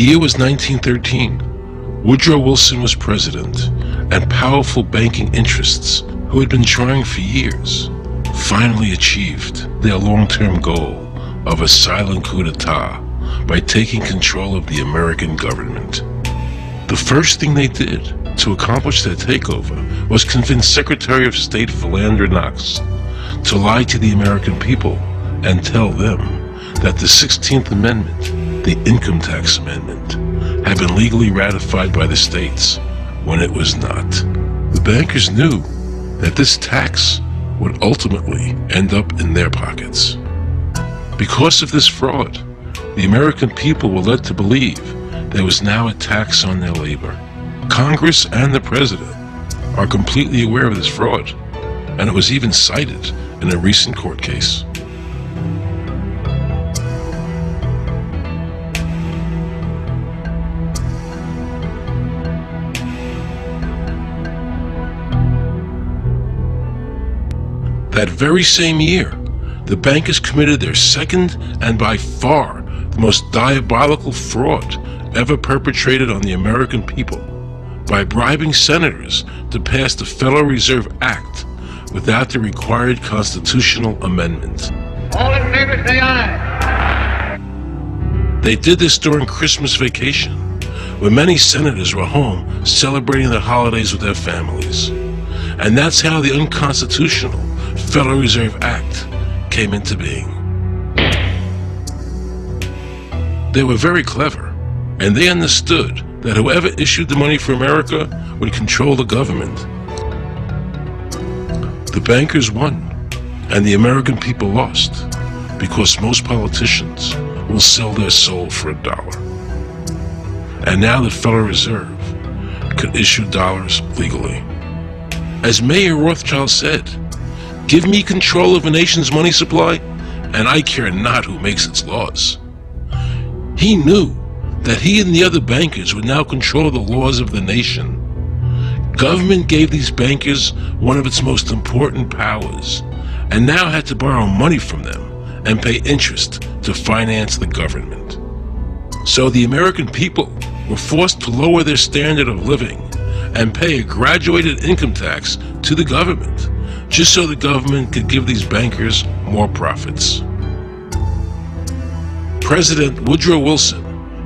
year was 1913. Woodrow Wilson was president, and powerful banking interests, who had been trying for years, finally achieved their long-term goal of a silent coup d'etat by taking control of the American government. The first thing they did to accomplish their takeover was convince Secretary of State Philander Knox to lie to the American people and tell them that the 16th Amendment, the Income Tax Amendment, had been legally ratified by the states when it was not. The bankers knew that this tax would ultimately end up in their pockets. Because of this fraud, the American people were led to believe there was now a tax on their labor. Congress and the President are completely aware of this fraud, and it was even cited in a recent court case. That very same year, the bankers committed their second and by far the most diabolical fraud ever perpetrated on the American people by bribing senators to pass the Federal Reserve Act without the required constitutional amendment. All in favor, say aye. They did this during Christmas vacation, when many senators were home celebrating the holidays with their families. And that's how the unconstitutional Federal Reserve Act came into being. They were very clever, and they understood that whoever issued the money for America would control the government. The bankers won, and the American people lost, because most politicians will sell their soul for $1. And now the Federal Reserve could issue dollars legally. As Mayer Rothschild said, "Give me control of a nation's money supply, and I care not who makes its laws." He knew that he and the other bankers would now control the laws of the nation. Government gave these bankers one of its most important powers, and now had to borrow money from them and pay interest to finance the government. So the American people were forced to lower their standard of living and pay a graduated income tax to the government, just so the government could give these bankers more profits. President Woodrow Wilson,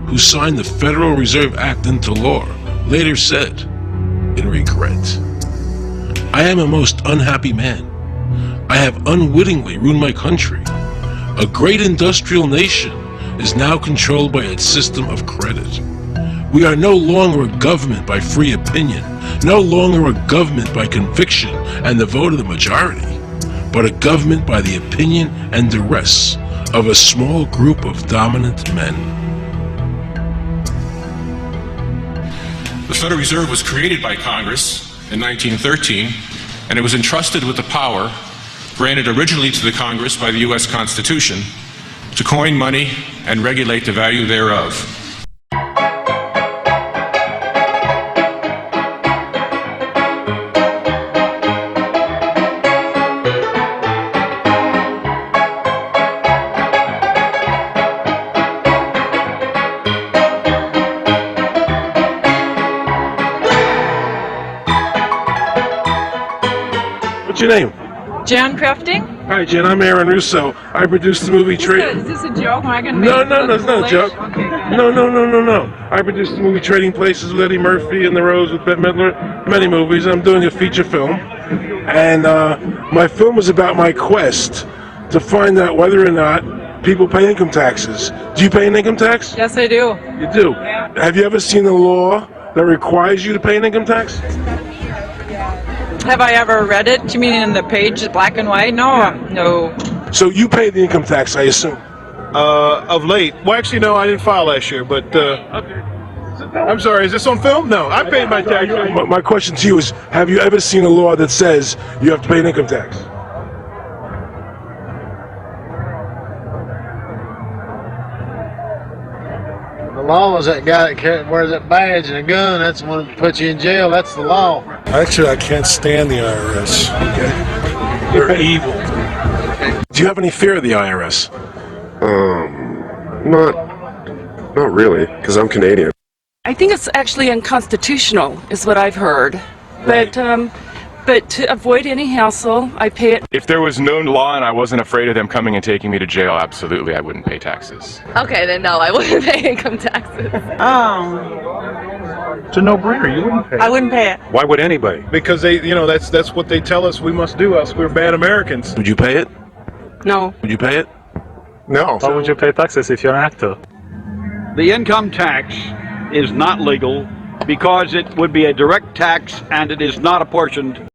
who signed the Federal Reserve Act into law, later said, in regret, "I am a most unhappy man. I have unwittingly ruined my country. A great industrial nation is now controlled by its system of credit. We are no longer a government by free opinion, no longer a government by conviction and the vote of the majority, but a government by the opinion and duress of a small group of dominant men." The Federal Reserve was created by Congress in 1913, and it was entrusted with the power granted originally to the Congress by the U.S. Constitution to coin money and regulate the value thereof. What's your name? Jan Crafting? Hi, Jen. I'm Aaron Russo. I produced the movie Trading. Is this a joke? Am I going to No, it's not a joke. Okay. No. I produced the movie Trading Places with Eddie Murphy and The Rose with Bette Midler. Many movies. I'm doing a feature film. And my film is about my quest to find out whether or not people pay income taxes. Do you pay an income tax? Yes, I do. You do? Have you ever seen a law that requires you to pay an income tax? Have I ever read it? You mean in the page, black and white? No, no. So you pay the income tax, I assume? Of late. Well, actually, no, I didn't file last year, but Okay. I'm sorry, is this on film? No, I paid my taxes. My question to you is, have you ever seen a law that says you have to pay an income tax? The law was that guy that wears that badge and a gun. That's the one that puts you in jail. That's the law. Actually, I can't stand the IRS. Okay. They're evil. Do you have any fear of the IRS? Not really, because I'm Canadian. I think it's actually unconstitutional, is what I've heard. But to avoid any hassle, I pay it. If there was known law and I wasn't afraid of them coming and taking me to jail, absolutely I wouldn't pay taxes. Okay, then no, I wouldn't pay income taxes. It's a no-brainer. You wouldn't pay. I wouldn't pay it. Why would anybody? Because that's what they tell us we must do, else we're bad Americans. Would you pay it? No. Would you pay it? No. Why would you pay taxes if you're an actor? The income tax is not legal because it would be a direct tax and it is not apportioned.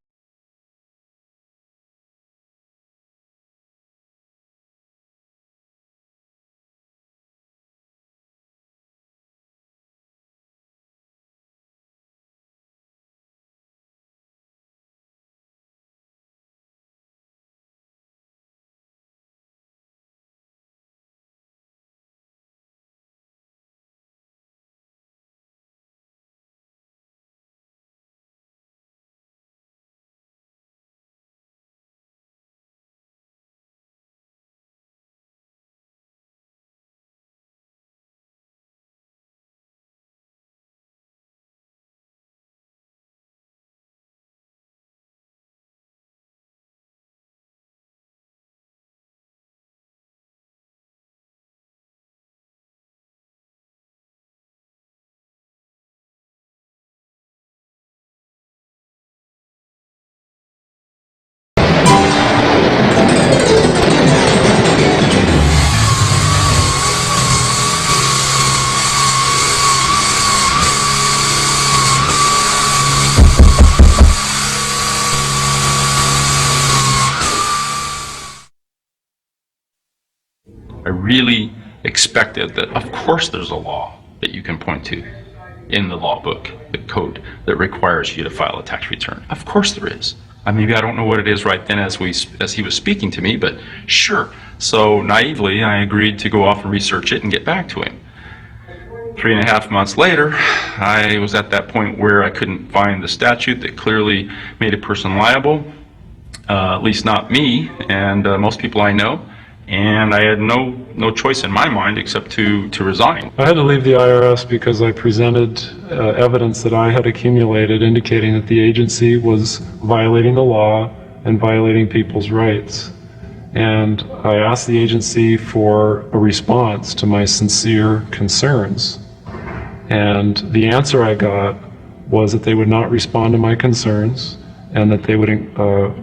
I really expected that, of course, there's a law that you can point to in the law book, the code, that requires you to file a tax return. Of course there is. Maybe I don't know what it is right then as he was speaking to me, but sure. So naively, I agreed to go off and research it and get back to him. 3.5 months later, I was at that point where I couldn't find the statute that clearly made a person liable, at least not me and most people I know. And I had no choice in my mind except to resign. I had to leave the IRS because I presented evidence that I had accumulated indicating that the agency was violating the law and violating people's rights. And I asked the agency for a response to my sincere concerns. And the answer I got was that they would not respond to my concerns and that they would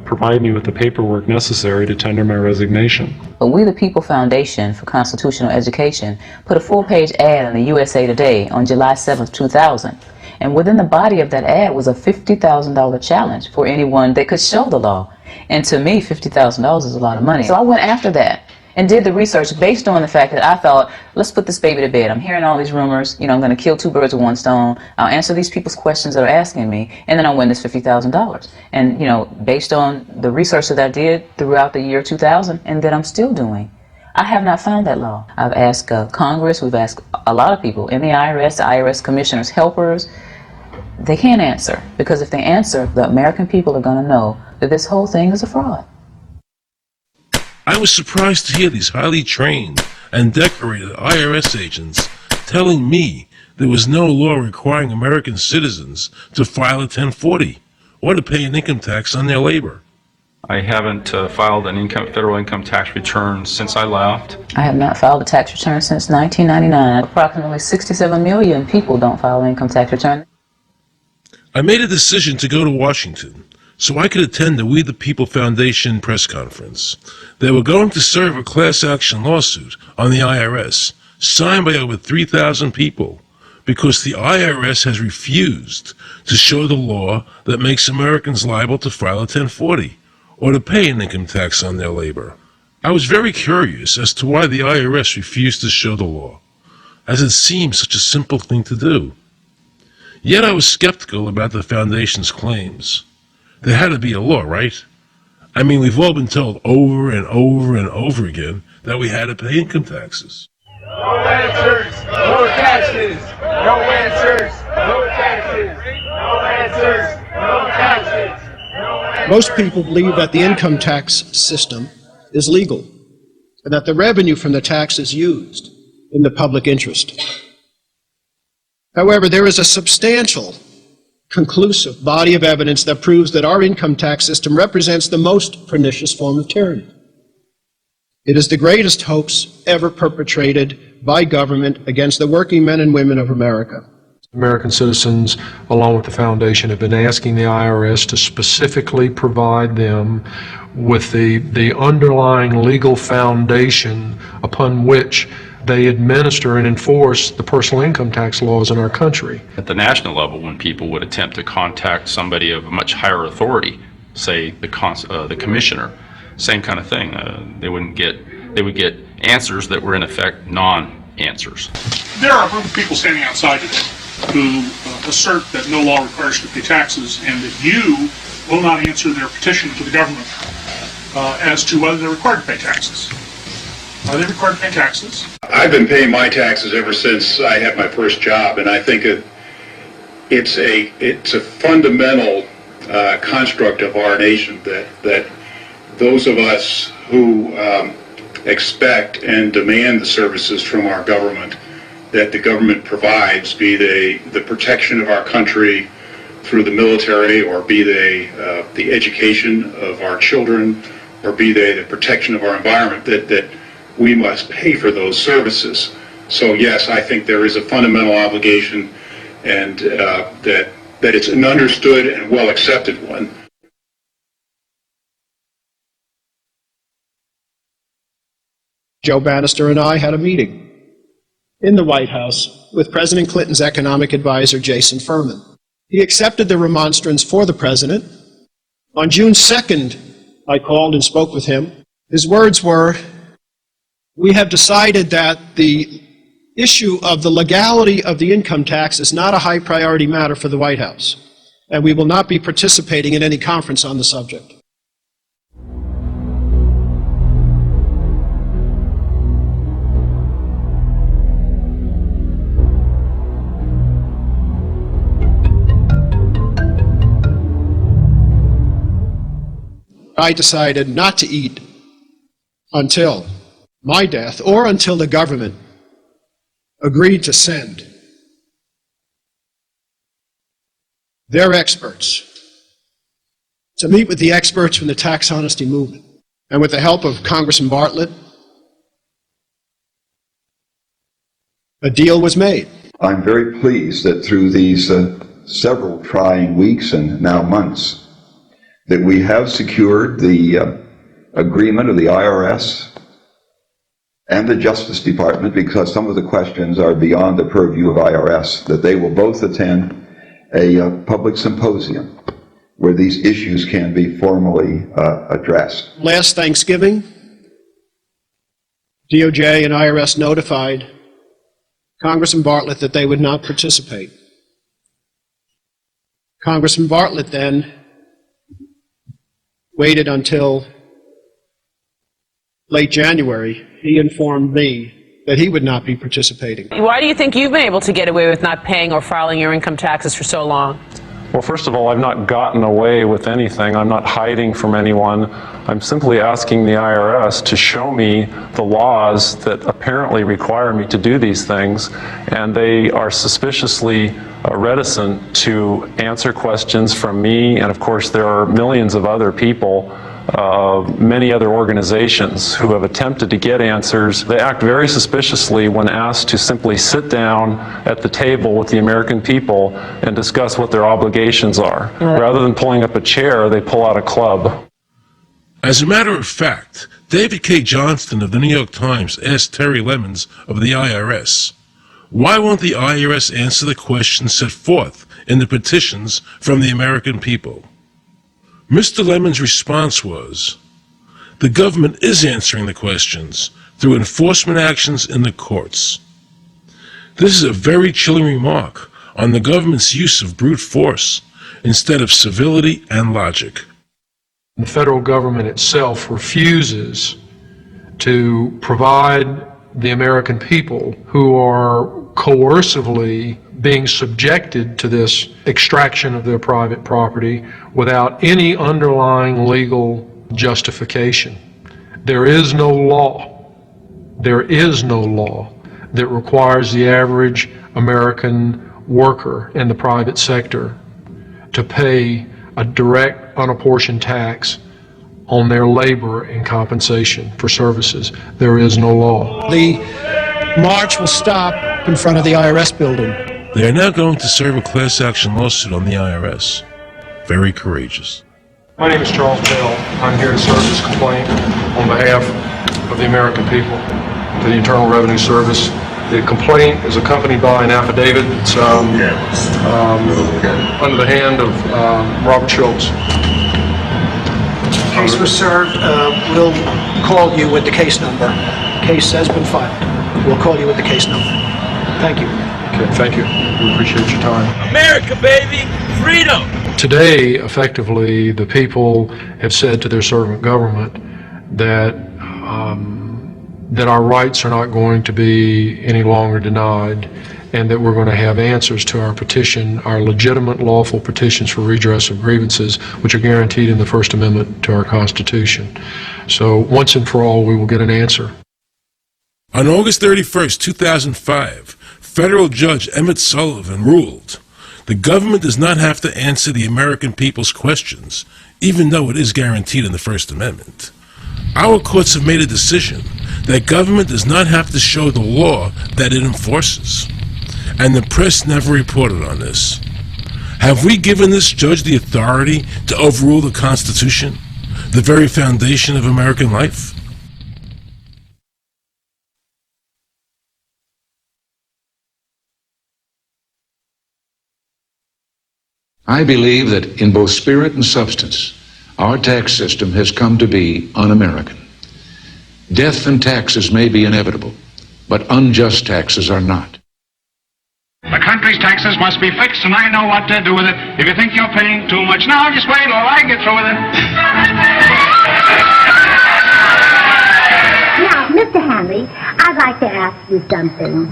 provide me with the paperwork necessary to tender my resignation. But We the People Foundation for Constitutional Education put a full-page ad in the USA Today on July 7th, 2000. And within the body of that ad was a $50,000 challenge for anyone that could show the law. And to me, $50,000 is a lot of money. So I went after that and did the research based on the fact that I thought, let's put this baby to bed. I'm hearing all these rumors, I'm going to kill two birds with one stone. I'll answer these people's questions that are asking me, and then I'll win this $50,000. And, based on the research that I did throughout the year 2000 and that I'm still doing, I have not found that law. I've asked Congress, we've asked a lot of people in the IRS commissioners, helpers. They can't answer, because if they answer, the American people are going to know that this whole thing is a fraud. I was surprised to hear these highly trained and decorated IRS agents telling me there was no law requiring American citizens to file a 1040 or to pay an income tax on their labor. I haven't filed an federal income tax return since I left. I have not filed a tax return since 1999. Approximately 67 million people don't file an income tax return. I made a decision to go to Washington so I could attend the We the People Foundation press conference. They were going to serve a class action lawsuit on the IRS, signed by over 3,000 people, because the IRS has refused to show the law that makes Americans liable to file a 1040 or to pay an income tax on their labor. I was very curious as to why the IRS refused to show the law, as it seemed such a simple thing to do. Yet I was skeptical about the Foundation's claims. There had to be a law, right? We've all been told over and over and over again that we had to pay income taxes. No answers, no taxes. No answers, no taxes. No answers, no taxes. Most people believe that the income tax system is legal and that the revenue from the tax is used in the public interest. However, there is a substantial, conclusive body of evidence that proves that our income tax system represents the most pernicious form of tyranny. It is the greatest hoax ever perpetrated by government against the working men and women of America. American citizens, along with the foundation, have been asking the IRS to specifically provide them with the underlying legal foundation upon which they administer and enforce the personal income tax laws in our country. At the national level, when people would attempt to contact somebody of a much higher authority, say the commissioner, same kind of thing. They would get answers that were in effect non-answers. There are a group of people standing outside today who assert that no law requires you to pay taxes and that you will not answer their petition to the government as to whether they're required to pay taxes. Are they required to pay taxes? I've been paying my taxes ever since I had my first job, and I think it's a fundamental construct of our nation that those of us who expect and demand the services from our government that the government provides, be they the protection of our country through the military, or be they the education of our children, or be they the protection of our environment, that we must pay for those services. So yes, I think there is a fundamental obligation, and that it's an understood and well accepted one. Joe Bannister and I had a meeting in the White House with President Clinton's economic advisor, Jason Furman. He accepted the remonstrance for the president. On June 2nd, I called and spoke with him. His words were, "We have decided that the issue of the legality of the income tax is not a high priority matter for the White House, and we will not be participating in any conference on the subject." I decided not to eat until my death, or until the government agreed to send their experts to meet with the experts from the tax honesty movement. And with the help of Congressman Bartlett, a deal was made. I'm very pleased that through these several trying weeks and now months, that we have secured the agreement of the IRS and the Justice Department, because some of the questions are beyond the purview of IRS, that they will both attend a public symposium where these issues can be formally addressed. Last Thanksgiving, DOJ and IRS notified Congressman Bartlett that they would not participate. Congressman Bartlett then waited until late January. He informed me that he would not be participating. Why do you think you've been able to get away with not paying or filing your income taxes for so long? Well, first of all, I've not gotten away with anything. I'm not hiding from anyone. I'm simply asking the IRS to show me the laws that apparently require me to do these things, and they are suspiciously reticent to answer questions from me. And of course, there are millions of other people, many other organizations who have attempted to get answers. They act very suspiciously when asked to simply sit down at the table with the American people and discuss what their obligations are. Rather than pulling up a chair, they pull out a club. As a matter of fact, David K. Johnston of the New York Times asked Terry Lemons of the IRS, "Why won't the IRS answer the questions set forth in the petitions from the American people?" Mr. Lemons' response was, "The government is answering the questions through enforcement actions in the courts." This is a very chilling remark on the government's use of brute force instead of civility and logic. The federal government itself refuses to provide the American people who are coercively being subjected to this extraction of their private property without any underlying legal justification. There is no law that requires the average American worker in the private sector to pay a direct unapportioned tax on their labor and compensation for services. There is no law. The march will stop in front of the IRS building. They are now going to serve a class action lawsuit on the IRS. Very courageous. My name is Charles Bell. I'm here to serve this complaint on behalf of the American people to the Internal Revenue Service. The complaint is accompanied by an affidavit. It's under the hand of Robert Schultz. Case was served. We'll call you with the case number. Case has been filed. We'll call you with the case number. Thank you. Okay, thank you. We appreciate your time. America, baby! Freedom! Today, effectively, the people have said to their servant government that that our rights are not going to be any longer denied, and that we're going to have answers to our petition, our legitimate, lawful petitions for redress of grievances, which are guaranteed in the First Amendment to our Constitution. So once and for all, we will get an answer. On August 31st, 2005, federal judge Emmett Sullivan ruled, the government does not have to answer the American people's questions, even though it is guaranteed in the First Amendment. Our courts have made a decision that government does not have to show the law that it enforces. And the press never reported on this. Have we given this judge the authority to overrule the Constitution, the very foundation of American life? I believe that in both spirit and substance, our tax system has come to be un-American. Death and taxes may be inevitable, but unjust taxes are not. The country's taxes must be fixed, and I know what to do with it. If you think you're paying too much now, just wait till I get through with it. Now, Mr. Hanley, I'd like to ask you something.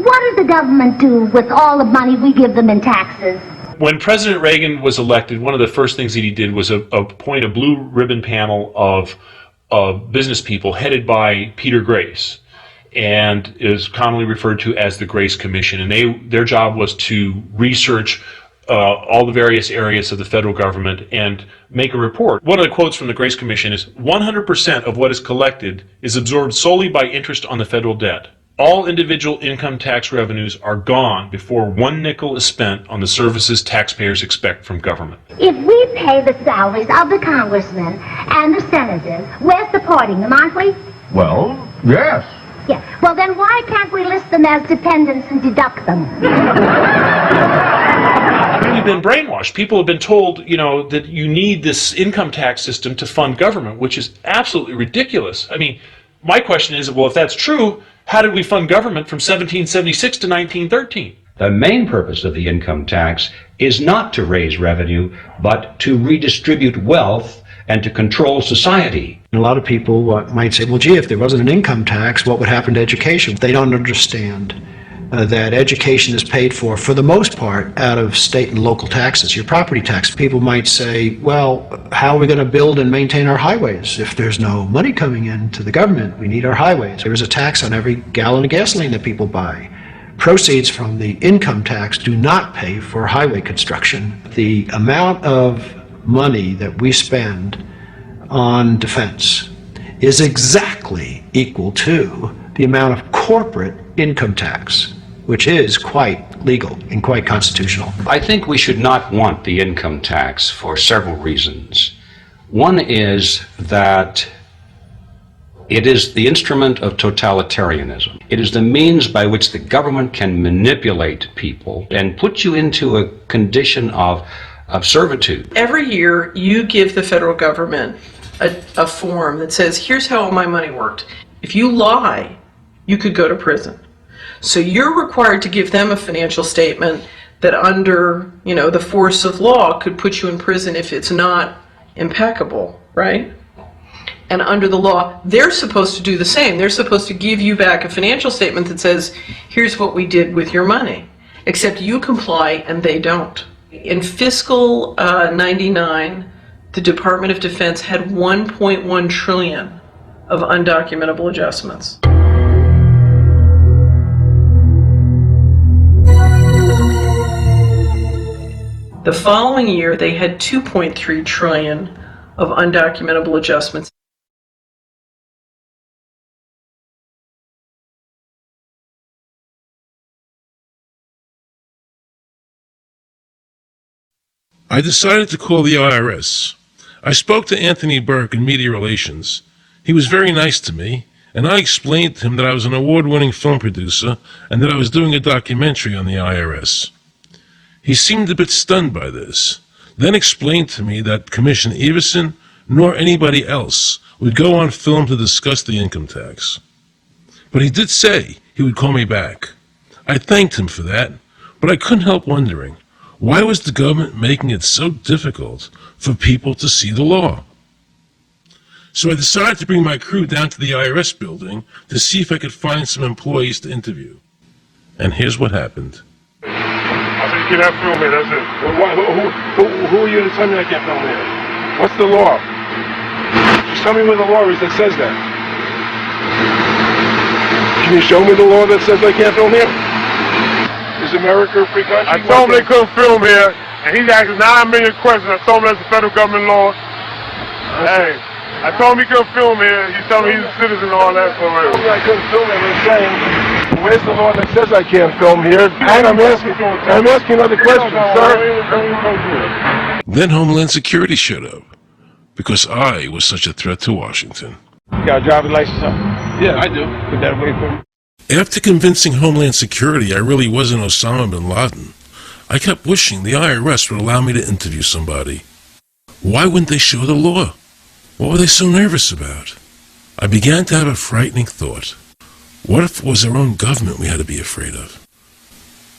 What does the government do with all the money we give them in taxes? When President Reagan was elected, one of the first things that he did was appoint a blue ribbon panel of business people headed by Peter Grace, and is commonly referred to as the Grace Commission. And their job was to research all the various areas of the federal government and make a report. One of the quotes from the Grace Commission is, 100% of what is collected is absorbed solely by interest on the federal debt. All individual income tax revenues are gone before 1 nickel is spent on the services taxpayers expect from government. If we pay the salaries of the congressmen and the senators, we're supporting them, aren't we? Well, yes. Yeah. Well, then why can't we list them as dependents and deduct them? We've been brainwashed. People have been told, that you need this income tax system to fund government, which is absolutely ridiculous. I mean, my question is, well, if that's true, how did we fund government from 1776 to 1913? The main purpose of the income tax is not to raise revenue, but to redistribute wealth and to control society. And a lot of people might say, well, gee, if there wasn't an income tax, what would happen to education? They don't understand that education is paid for the most part, out of state and local taxes, your property tax. People might say, well, how are we going to build and maintain our highways if there's no money coming into the government? We need our highways. There is a tax on every gallon of gasoline that people buy. Proceeds from the income tax do not pay for highway construction. The amount of money that we spend on defense is exactly equal to the amount of corporate income tax, which is quite legal and quite constitutional. I think we should not want the income tax for several reasons. One is that it is the instrument of totalitarianism. It is the means by which the government can manipulate people and put you into a condition of servitude. Every year, you give the federal government a form that says, here's how all my money worked. If you lie, you could go to prison. So you're required to give them a financial statement that under, the force of law could put you in prison if it's not impeccable, right? And under the law, they're supposed to do the same. They're supposed to give you back a financial statement that says, here's what we did with your money. Except you comply and they don't. In fiscal 99, the Department of Defense had 1.1 trillion of undocumentable adjustments. The following year, they had 2.3 trillion of undocumentable adjustments. I decided to call the IRS. I spoke to Anthony Burke in Media Relations. He was very nice to me, and I explained to him that I was an award-winning film producer and that I was doing a documentary on the IRS. He seemed a bit stunned by this, then explained to me that Commissioner Everson nor anybody else would go on film to discuss the income tax. But he did say he would call me back. I thanked him for that, but I couldn't help wondering, why was the government making it so difficult for people to see the law? So I decided to bring my crew down to the IRS building to see if I could find some employees to interview. And here's what happened. I said, you cannot film me, that's it. Who are you to tell me I can't film here? What's the law? Just tell me where the law is that says that. Can you show me the law that says I can't film here? Is America a free country? I told him they couldn't film here, and he's asking 9 million questions. I told him that's a federal government law. Hey, I told him he couldn't film here. He told me he's a citizen and all that. So I couldn't film him. I'm saying, where's the law that says I can't film here? And I'm asking other questions, sir. Then Homeland Security showed up, because I was such a threat to Washington. You got a driver's license, huh? Yeah, I do. Put that away for me. After convincing Homeland Security I really wasn't Osama bin Laden, I kept wishing the IRS would allow me to interview somebody. Why wouldn't they show the law? What were they so nervous about? I began to have a frightening thought. What if it was our own government we had to be afraid of?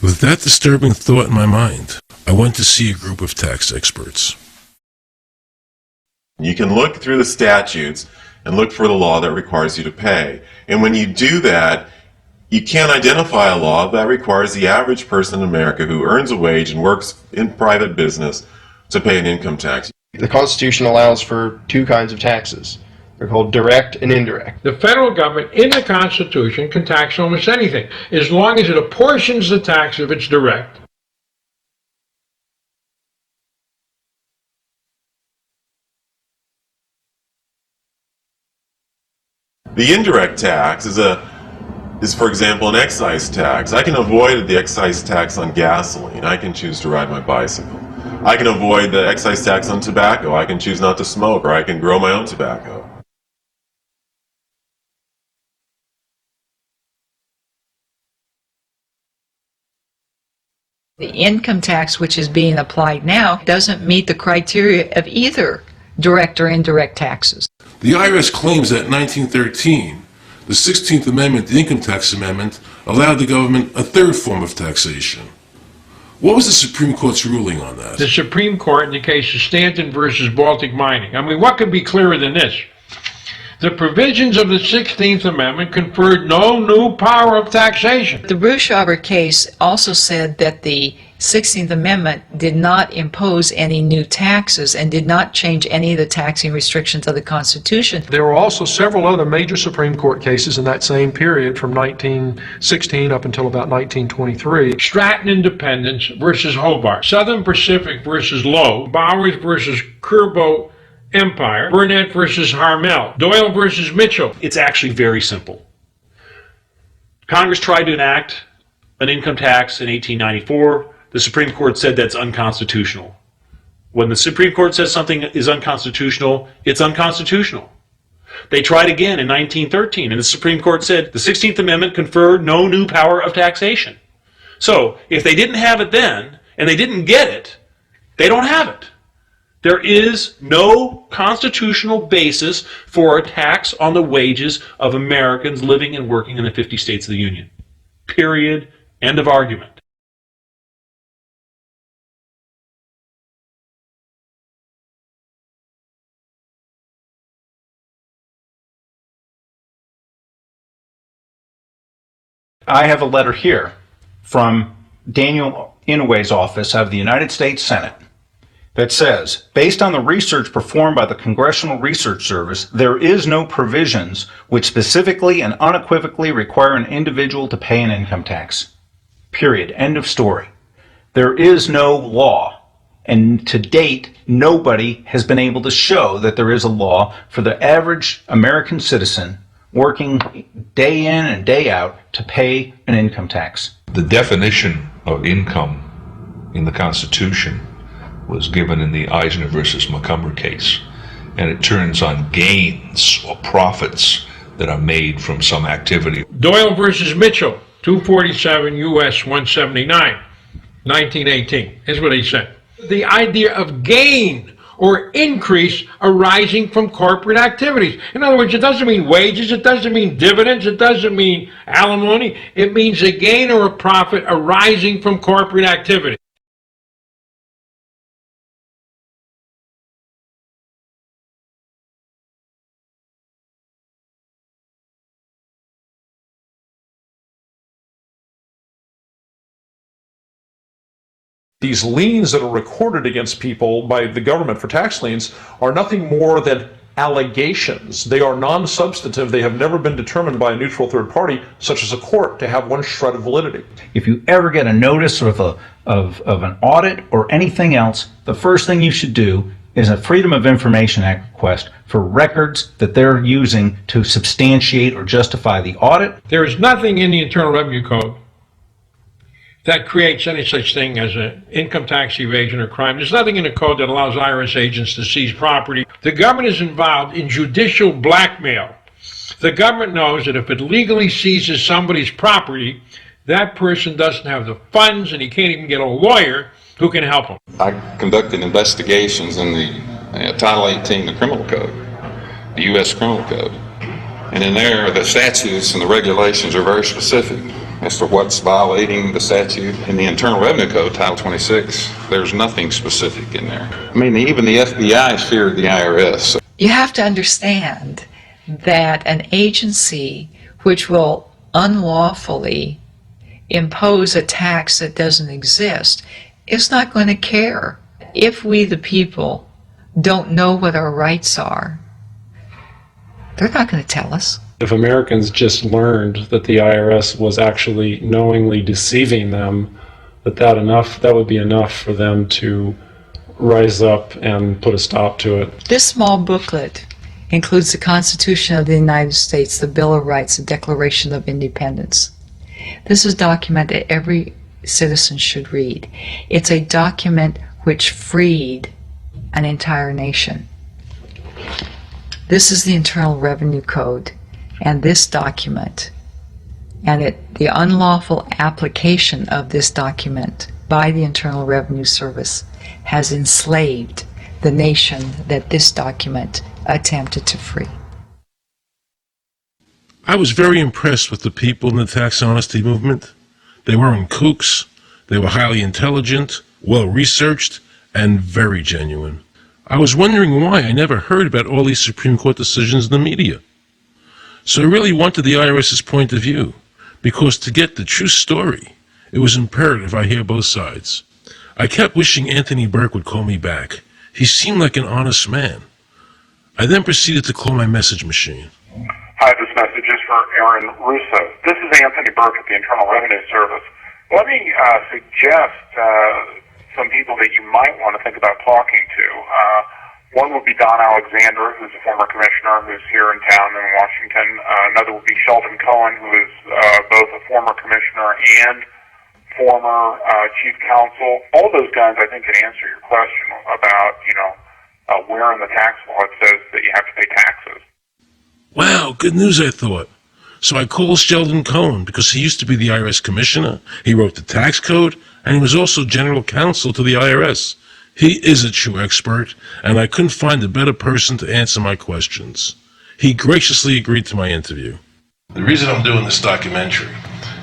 With that disturbing thought in my mind, I went to see a group of tax experts. You can look through the statutes and look for the law that requires you to pay. And when you do that, you can't identify a law that requires the average person in America who earns a wage and works in private business to pay an income tax. The Constitution allows for two kinds of taxes. They're called direct and indirect. The federal government in the Constitution can tax almost anything, as long as it apportions the tax if it's direct. The indirect tax is, for example, an excise tax. I can avoid the excise tax on gasoline. I can choose to ride my bicycle. I can avoid the excise tax on tobacco. I can choose not to smoke, or I can grow my own tobacco. The income tax which is being applied now doesn't meet the criteria of either direct or indirect taxes. The IRS claims that in 1913, the 16th Amendment, the Income Tax Amendment, allowed the government a third form of taxation. What was the Supreme Court's ruling on that? The Supreme Court in the case of Stanton versus Baltic Mining. I mean, what could be clearer than this? The provisions of the 16th Amendment conferred no new power of taxation. The Bruchauer case also said that the 16th Amendment did not impose any new taxes and did not change any of the taxing restrictions of the Constitution. There were also several other major Supreme Court cases in that same period from 1916 up until about 1923. Stratton Independence versus Hobart, Southern Pacific versus Lowe, Bowers versus Curbo Empire, Burnett versus Harmel, Doyle versus Mitchell. It's actually very simple. Congress tried to enact an income tax in 1894. The Supreme Court said that's unconstitutional. When the Supreme Court says something is unconstitutional, it's unconstitutional. They tried again in 1913, and the Supreme Court said the 16th Amendment conferred no new power of taxation. So, if they didn't have it then, and they didn't get it, they don't have it. There is no constitutional basis for a tax on the wages of Americans living and working in the 50 states of the Union. Period. End of argument. I have a letter here from Daniel Inouye's office of the United States Senate that says, based on the research performed by the Congressional Research Service, there is no provisions which specifically and unequivocally require an individual to pay an income tax. Period. End of story. There is no law And to date, nobody has been able to show that there is a law for the average American citizen working day in and day out to pay an income tax. The definition of income in the Constitution was given in the Eisner versus Macomber case, and it turns on gains or profits that are made from some activity. Doyle versus Mitchell, 247 U.S. 179, 1918. Here's what he said. The idea of gain or increase arising from corporate activities. In other words, it doesn't mean wages, it doesn't mean dividends, it doesn't mean alimony. It means a gain or a profit arising from corporate activity. These liens that are recorded against people by the government for tax liens are nothing more than allegations. They are non-substantive. They have never been determined by a neutral third party, such as a court, to have one shred of validity. If you ever get a notice of an audit or anything else, the first thing you should do is a Freedom of Information Act request for records that they're using to substantiate or justify the audit. There is nothing in the Internal Revenue Code that creates any such thing as an income tax evasion or crime. There's nothing in the code that allows IRS agents to seize property. The government is involved in judicial blackmail. The government knows that if it legally seizes somebody's property, that person doesn't have the funds and he can't even get a lawyer who can help him. I conducted investigations in the Title 18, the Criminal Code, the U.S. Criminal Code. And in there, the statutes and the regulations are very specific as to what's violating the statute. In the Internal Revenue Code, Title 26, there's nothing specific in there. I mean, even the FBI feared the IRS. You have to understand that an agency which will unlawfully impose a tax that doesn't exist is not going to care. If we, the people, don't know what our rights are, they're not going to tell us. If Americans just learned that the IRS was actually knowingly deceiving them, that would be enough for them to rise up and put a stop to it. This small booklet includes the Constitution of the United States, the Bill of Rights, the Declaration of Independence. This is a document that every citizen should read. It's a document which freed an entire nation. This is the Internal Revenue Code, and this document, and the unlawful application of this document by the Internal Revenue Service has enslaved the nation that this document attempted to free. I was very impressed with the people in the tax honesty movement. They weren't kooks, they were highly intelligent, well-researched, and very genuine. I was wondering why I never heard about all these Supreme Court decisions in the media. So I really wanted the IRS's point of view, because to get the true story, it was imperative I hear both sides. I kept wishing Anthony Burke would call me back. He seemed like an honest man. I then proceeded to call my message machine. Hi, this message is for Aaron Russo. This is Anthony Burke at the Internal Revenue Service. Let me suggest some people that you might want to think about talking to. One would be Don Alexander, who's a former commissioner who's here in town in Washington. Another would be Sheldon Cohen, who is both a former commissioner and former chief counsel. All those guys, I think, can answer your question about, where in the tax law it says that you have to pay taxes. Wow, good news, I thought. So I called Sheldon Cohen because he used to be the IRS commissioner, he wrote the tax code, and he was also general counsel to the IRS. He is a true expert, and I couldn't find a better person to answer my questions. He graciously agreed to my interview. The reason I'm doing this documentary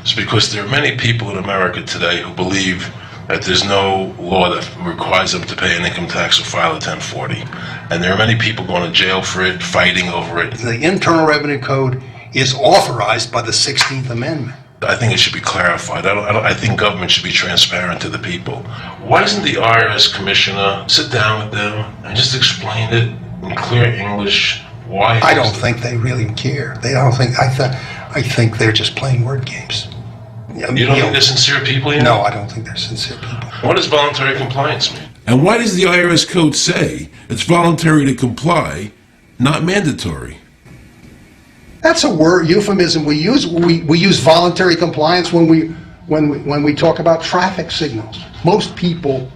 is because there are many people in America today who believe that there's no law that requires them to pay an income tax or file a 1040. And there are many people going to jail for it, fighting over it. The Internal Revenue Code is authorized by the 16th Amendment. I think it should be clarified. I think government should be transparent to the people. Why doesn't the IRS commissioner sit down with them and just explain it in clear English? Why? I don't think they really care. I think they're just playing word games. You don't think they're sincere people? No, I don't think they're sincere people. What does voluntary compliance mean? And why does the IRS code say it's voluntary to comply, not mandatory? That's a word euphemism we use. We use voluntary compliance when we talk about traffic signals. Most people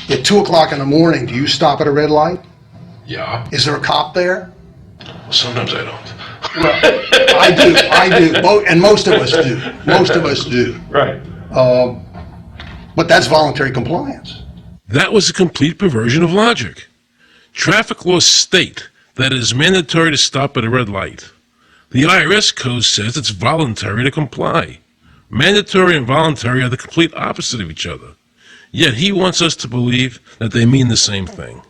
at 2 o'clock in the morning, do you stop at a red light? Yeah. Is there a cop there? Sometimes I don't. Well, I do, and most of us do. Most of us do. Right. But that's voluntary compliance. That was a complete perversion of logic. Traffic laws state that it is mandatory to stop at a red light. The IRS code says it's voluntary to comply. Mandatory and voluntary are the complete opposite of each other. Yet he wants us to believe that they mean the same thing.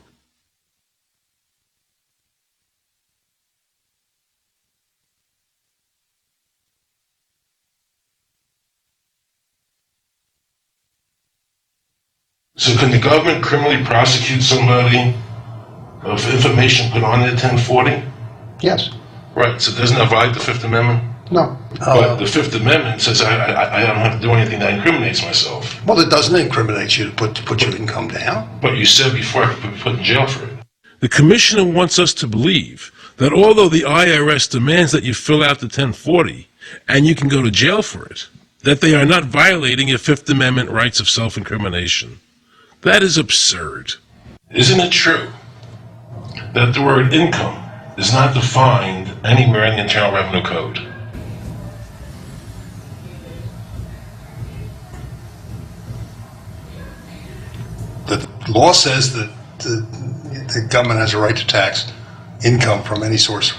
So can the government criminally prosecute somebody of information put on their 1040? Yes. Right, so doesn't that violate the Fifth Amendment? No. But the Fifth Amendment says I don't have to do anything that incriminates myself. Well, it doesn't incriminate you to put your income down. But you said before I could be put in jail for it. The commissioner wants us to believe that although the IRS demands that you fill out the 1040 and you can go to jail for it, that they are not violating your Fifth Amendment rights of self-incrimination. That is absurd. Isn't it true that the word income is not defined anywhere in the Internal Revenue Code? The law says that the government has a right to tax income from any source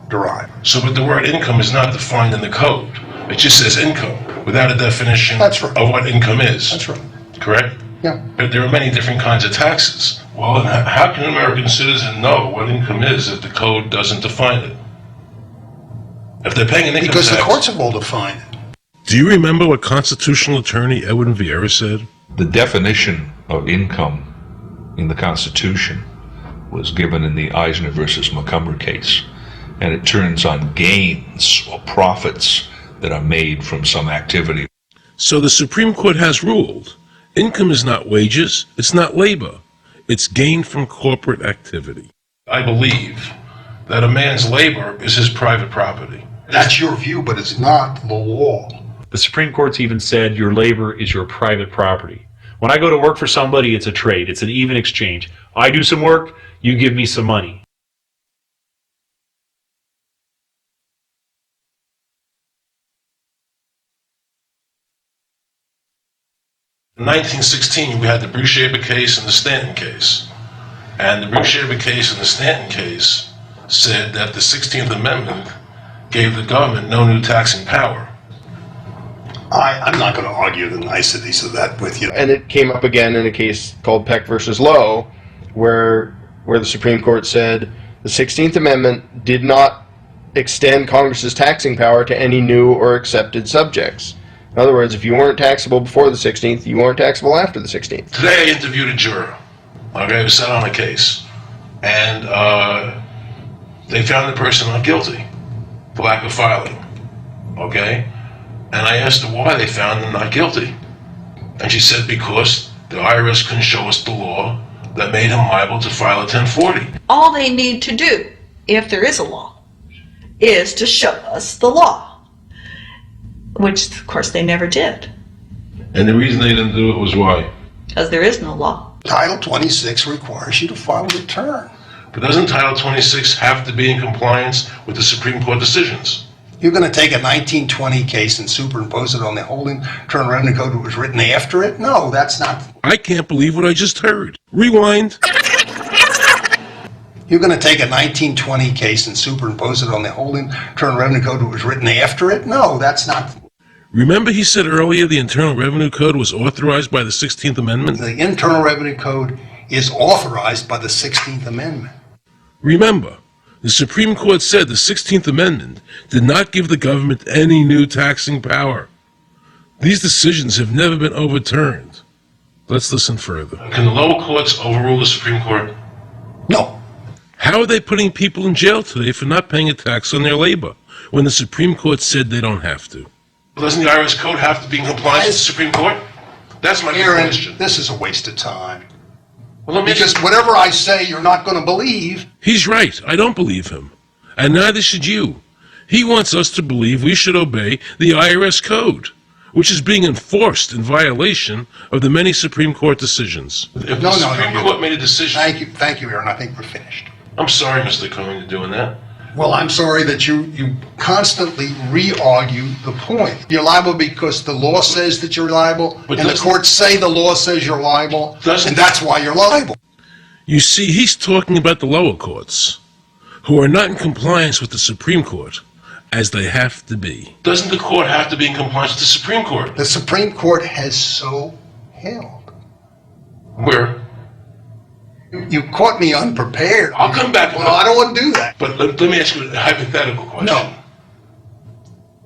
derived. So, but the word income is not defined in the code. It just says income without a definition That's right. of what income is. That's right. Correct? Yeah. But there are many different kinds of taxes. Well, then how can an American citizen know what income is if the code doesn't define it? If they're paying an income Because tax... the courts have all defined it. Do you remember what constitutional attorney Edwin Vieira said? The definition of income in the Constitution was given in the Eisner versus Macomber case, and it turns on gains or profits that are made from some activity. So the Supreme Court has ruled income is not wages, it's not labor, it's gain from corporate activity. I believe that a man's labor is his private property. That's your view, but it's not the law. The Supreme Court's even said your labor is your private property. When I go to work for somebody, it's a trade. It's an even exchange. I do some work, you give me some money. In 1916, we had the Bruce-Shaber case and the Stanton case. And the Bruce-Shaber case and the Stanton case said that the 16th Amendment gave the government no new taxing power. I'm not going to argue the niceties of that with you. And it came up again in a case called Peck versus Lowe, where the Supreme Court said the 16th Amendment did not extend Congress's taxing power to any new or accepted subjects. In other words, if you weren't taxable before the 16th, you weren't taxable after the 16th. Today I interviewed a juror, who sat on a case, and they found the person not guilty for lack of filing, okay? And I asked her why they found him not guilty. And she said because the IRS couldn't show us the law that made him liable to file a 1040. All they need to do, if there is a law, is to show us the law, which of course they never did. And the reason they didn't do it was why? Because there is no law. Title 26 requires you to file a return. But doesn't Title 26 have to be in compliance with the Supreme Court decisions? You're going to take a 1920 case and superimpose it on the whole Internal Revenue Code that was written after it? No, that's not. I can't believe what I just heard. Rewind. You're going to take a 1920 case and superimpose it on the whole Internal Revenue Code that was written after it? No, that's not. Remember he said earlier the Internal Revenue Code was authorized by the 16th Amendment? The Internal Revenue Code is authorized by the 16th Amendment. Remember, the Supreme Court said the 16th Amendment did not give the government any new taxing power. These decisions have never been overturned. Let's listen further. Can the lower courts overrule the Supreme Court? No. How are they putting people in jail today for not paying a tax on their labor when the Supreme Court said they don't have to? Doesn't the IRS code have to be in compliance with the Supreme Court? That's my question. This is a waste of time. Because whatever I say, you're not going to believe. He's right. I don't believe him. And neither should you. He wants us to believe we should obey the IRS code, which is being enforced in violation of the many Supreme Court decisions. If the Supreme Court made a decision... Thank you, Aaron. I think we're finished. I'm sorry, Mr. Cohen, for doing that. Well, I'm sorry that you constantly re-argue the point. You're liable because the law says that you're liable, and the courts say the law says you're liable, and that's why you're liable. You see, he's talking about the lower courts, who are not in compliance with the Supreme Court, as they have to be. Doesn't the court have to be in compliance with the Supreme Court? The Supreme Court has so held. Where? You caught me unprepared. I'll come back. Well, I don't want to do that. But let me ask you a hypothetical question. No.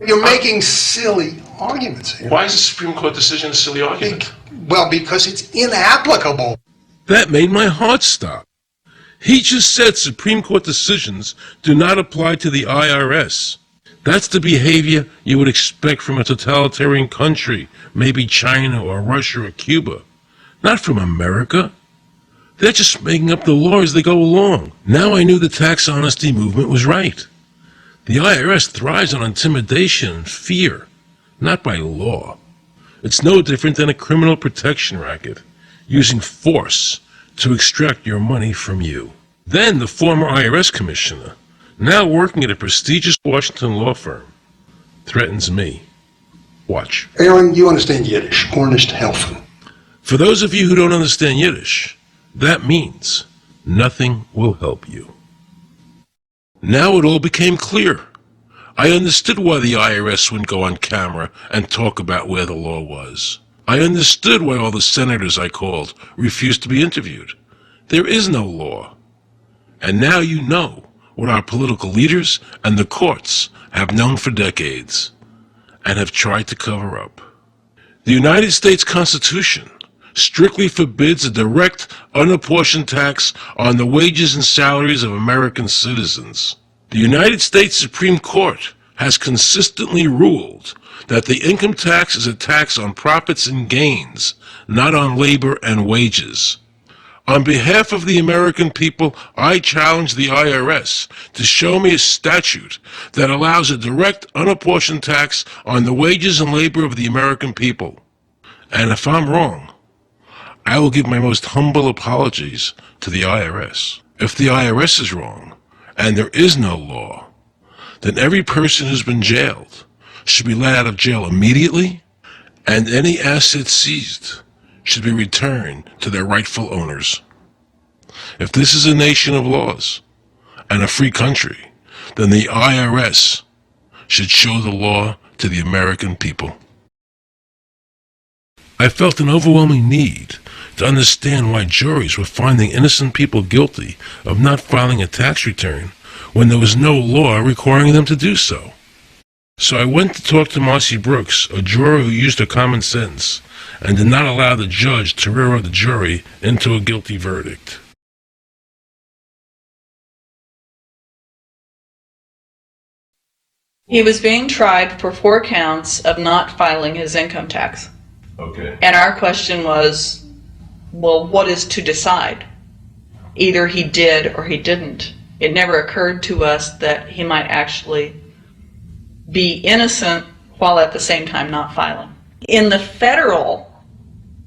You're making silly arguments here. Why is the Supreme Court decision a silly argument? Well, because it's inapplicable. That made my heart stop. He just said Supreme Court decisions do not apply to the IRS. That's the behavior you would expect from a totalitarian country, maybe China or Russia or Cuba. Not from America. They're just making up the law as they go along. Now I knew the tax honesty movement was right. The IRS thrives on intimidation and fear, not by law. It's no different than a criminal protection racket, using force to extract your money from you. Then the former IRS commissioner, now working at a prestigious Washington law firm, threatens me. Watch. Aaron, you understand Yiddish. Ornish helfen. For those of you who don't understand Yiddish, that means nothing will help you. Now it all became clear. I understood why the IRS wouldn't go on camera and talk about where the law was. I understood why all the senators I called refused to be interviewed. There is no law. And now you know what our political leaders and the courts have known for decades and have tried to cover up. The United States Constitution strictly forbids a direct, unapportioned tax on the wages and salaries of American citizens. The United States Supreme Court has consistently ruled that the income tax is a tax on profits and gains, not on labor and wages. On behalf of the American people, I challenge the IRS to show me a statute that allows a direct, unapportioned tax on the wages and labor of the American people. And if I'm wrong, I will give my most humble apologies to the IRS. If the IRS is wrong, and there is no law, then every person who's been jailed should be let out of jail immediately, and any assets seized should be returned to their rightful owners. If this is a nation of laws and a free country, then the IRS should show the law to the American people. I felt an overwhelming need to understand why juries were finding innocent people guilty of not filing a tax return when there was no law requiring them to do so. So I went to talk to Marcy Brooks, a juror who used her common sense and did not allow the judge to railroad the jury into a guilty verdict. He was being tried for 4 counts of not filing his income tax. Okay. And our question was, well, what is to decide? Either he did or he didn't. It never occurred to us that he might actually be innocent while at the same time not filing. In the federal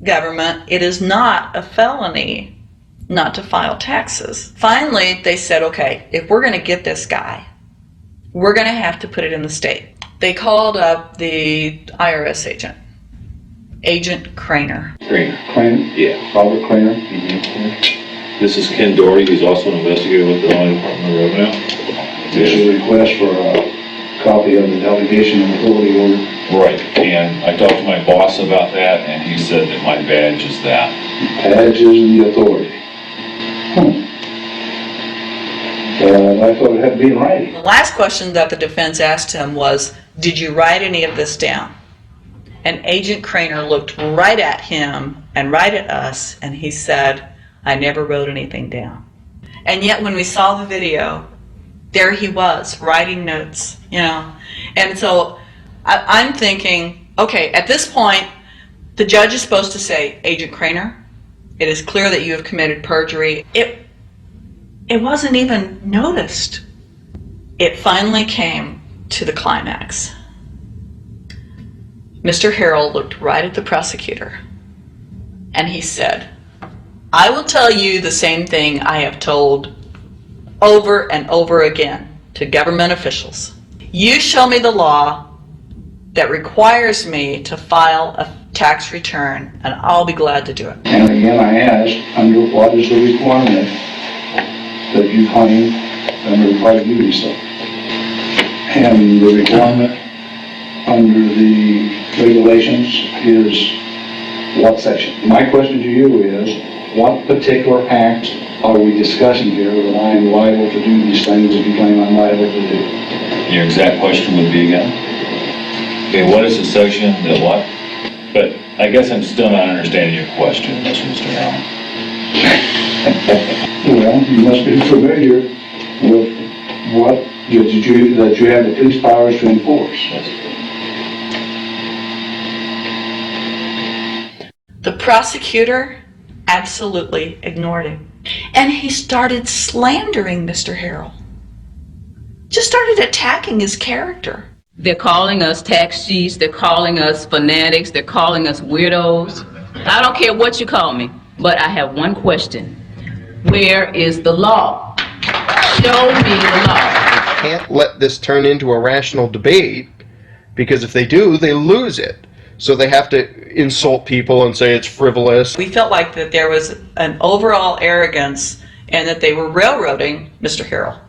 government, it is not a felony not to file taxes. Finally, they said, okay, if we're going to get this guy, we're going to have to put it in the state. They called up the IRS agent, Agent Craner. Craner? Yeah, Robert Craner. Mm-hmm. This is Ken Doherty, who's also an investigator with the Illinois Department of Revenue. There's a request for a copy of the delegation and authority order. Right, and I talked to my boss about that, and he said that my badge is that. Badge is the authority. I thought it had to be in writing. The last question that the defense asked him was, did you write any of this down? And Agent Craner looked right at him and right at us, and he said, I never wrote anything down. And yet when we saw the video, there he was, writing notes, you know. And so I'm thinking, okay, at this point, the judge is supposed to say, Agent Craner, It is clear that you have committed perjury. It wasn't even noticed. It finally came to the climax. Mr. Harrell looked right at the prosecutor and he said, I will tell you the same thing I have told over and over again to government officials. You show me the law that requires me to file a tax return and I'll be glad to do it. And again, I ask, under what is the requirement that you claim under the private duty stuff? And the requirement under the regulations is what section? My question to you is, what particular act are we discussing here that I am liable to do these things that you claim I'm liable to do? Your exact question would be again? Okay, what is the section that what? But I guess I'm still not understanding your question, Mr. Allen. Well, you must be familiar with what that you have the police powers to enforce. The prosecutor absolutely ignored him. And he started slandering Mr. Harrell. Just started attacking his character. They're calling us tax cheats, they're calling us fanatics, they're calling us weirdos. I don't care what you call me, but I have one question. Where is the law? Show me the law. Can't let this turn into a rational debate, because if they do, they lose it. So they have to insult people and say it's frivolous. We felt like that there was an overall arrogance and that they were railroading Mr. Harrell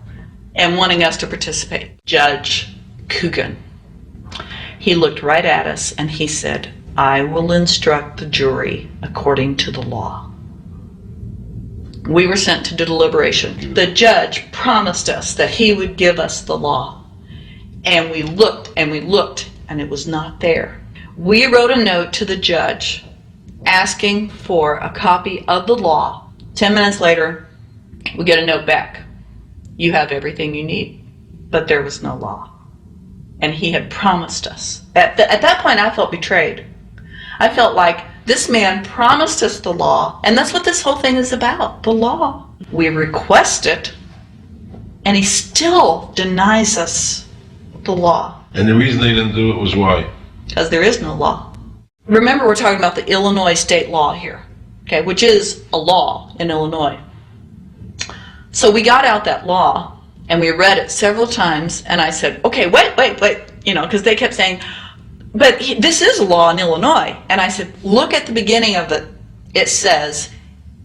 and wanting us to participate. Judge Coogan, he looked right at us and he said, I will instruct the jury according to the law. We were sent to deliberation. The judge promised us that he would give us the law. And we looked and we looked and it was not there. We wrote a note to the judge asking for a copy of the law. 10 minutes later, we get a note back. You have everything you need. But there was no law. And he had promised us. At that point, I felt betrayed. I felt like this man promised us the law, and that's what this whole thing is about, the law. We request it, and he still denies us the law. And the reason they didn't do it was why? Because there is no law. Remember, we're talking about the Illinois state law here, okay, which is a law in Illinois. So we got out that law, and we read it several times, and I said, okay, wait, because they kept saying, but this is a law in Illinois. And I said, look at the beginning of it. It says,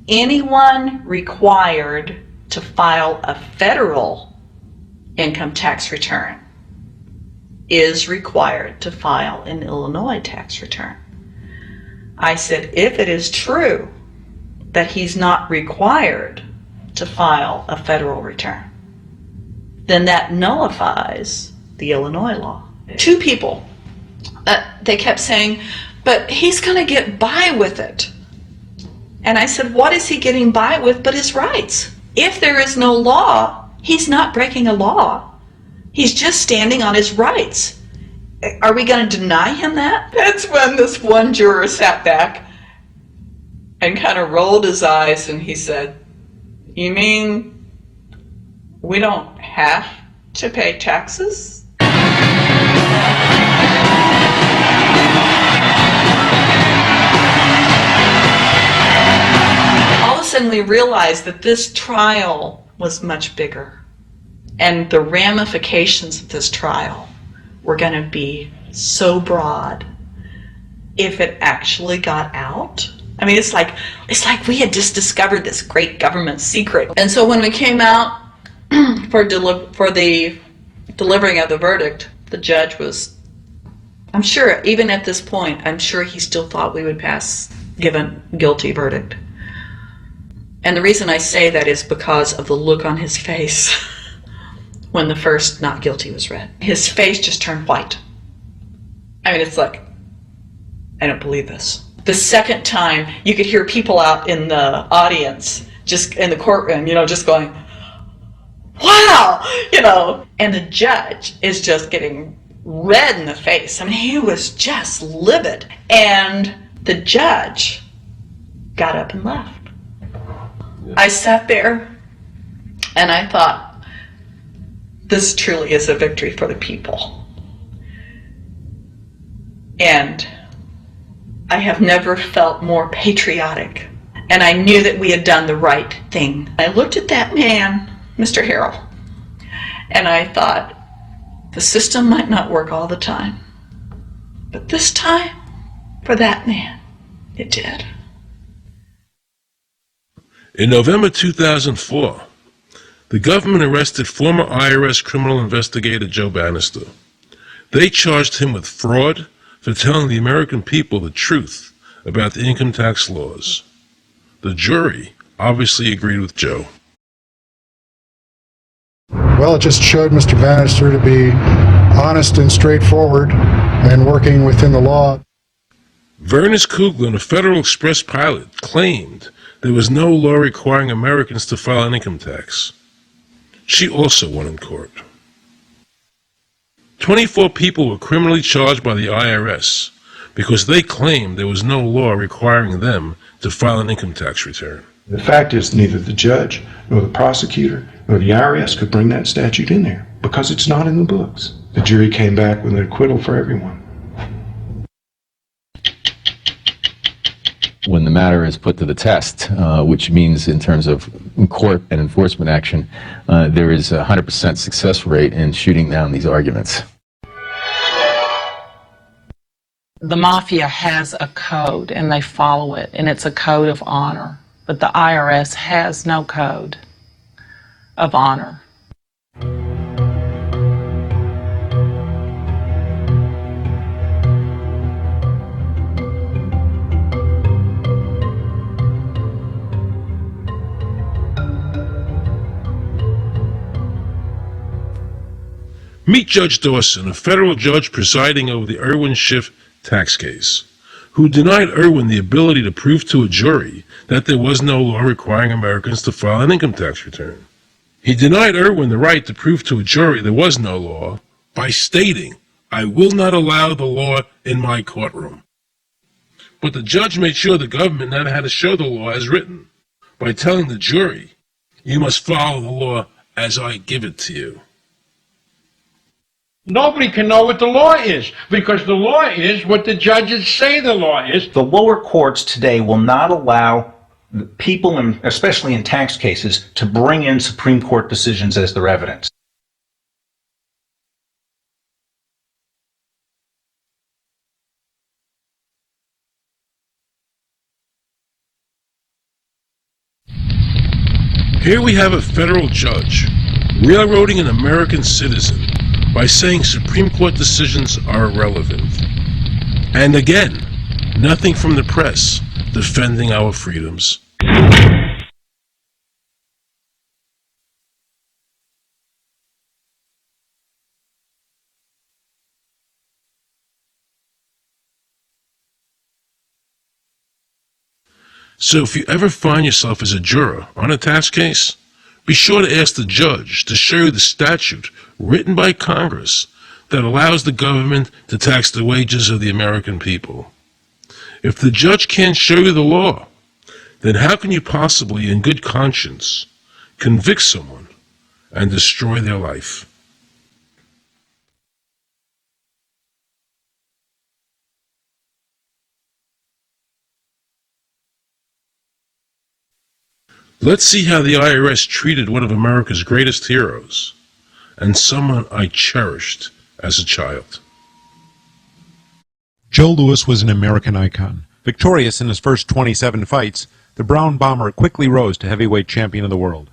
anyone required to file a federal income tax return is required to file an Illinois tax return. I said, if it is true that he's not required to file a federal return, then that nullifies the Illinois law. Two people, they kept saying, but he's going to get by with it. And I said, what is he getting by with but his rights? If there is no law, he's not breaking a law. He's just standing on his rights. Are we going to deny him that? That's when this one juror sat back and kind of rolled his eyes and he said, you mean we don't have to pay taxes? All of a sudden we realized that this trial was much bigger. And the ramifications of this trial were going to be so broad if it actually got out. I mean, it's like we had just discovered this great government secret. And so when we came out for the delivering of the verdict, the judge was, I'm sure, even at this point, I'm sure he still thought we would give a guilty verdict. And the reason I say that is because of the look on his face when the first not guilty was read. His face just turned white. I mean, it's like, I don't believe this. The second time, you could hear people out in the audience, just in the courtroom, just going, wow, and the judge is just getting red in the face. I mean, he was just livid. And the judge got up and left. I sat there and I thought, this truly is a victory for the people. And I have never felt more patriotic. And I knew that we had done the right thing. I looked at that man, Mr. Harrell, and I thought, the system might not work all the time, but this time, for that man, it did. In November 2004, the government arrested former IRS criminal investigator Joe Bannister. They charged him with fraud for telling the American people the truth about the income tax laws. The jury obviously agreed with Joe. Well, it just showed Mr. Bannister to be honest and straightforward and working within the law. Vernice Kuglin, a Federal Express pilot, claimed there was no law requiring Americans to file an income tax. She also won in court. 24 people were criminally charged by the IRS because they claimed there was no law requiring them to file an income tax return. The fact is, neither the judge, nor the prosecutor, nor the IRS could bring that statute in there because it's not in the books. The jury came back with an acquittal for everyone. When the matter is put to the test, which means in terms of court and enforcement action, there is a 100% success rate in shooting down these arguments. The mafia has a code and they follow it, and it's a code of honor. But the IRS has no code of honor. Meet Judge Dawson, a federal judge presiding over the Irwin Schiff tax case, who denied Irwin the ability to prove to a jury that there was no law requiring Americans to file an income tax return. He denied Irwin the right to prove to a jury there was no law by stating, "I will not allow the law in my courtroom." But the judge made sure the government never had to show the law as written by telling the jury, "You must follow the law as I give it to you." Nobody can know what the law is, because the law is what the judges say the law is. The lower courts today will not allow people, especially in tax cases, to bring in Supreme Court decisions as their evidence. Here we have a federal judge railroading an American citizen by saying Supreme Court decisions are irrelevant. And again, nothing from the press defending our freedoms. So if you ever find yourself as a juror on a tax case, be sure to ask the judge to show you the statute written by Congress that allows the government to tax the wages of the American people. If the judge can't show you the law, then how can you possibly, in good conscience, convict someone and destroy their life? Let's see how the IRS treated one of America's greatest heroes, and someone I cherished as a child. Joe Louis was an American icon. Victorious in his first 27 fights, the Brown Bomber quickly rose to heavyweight champion of the world.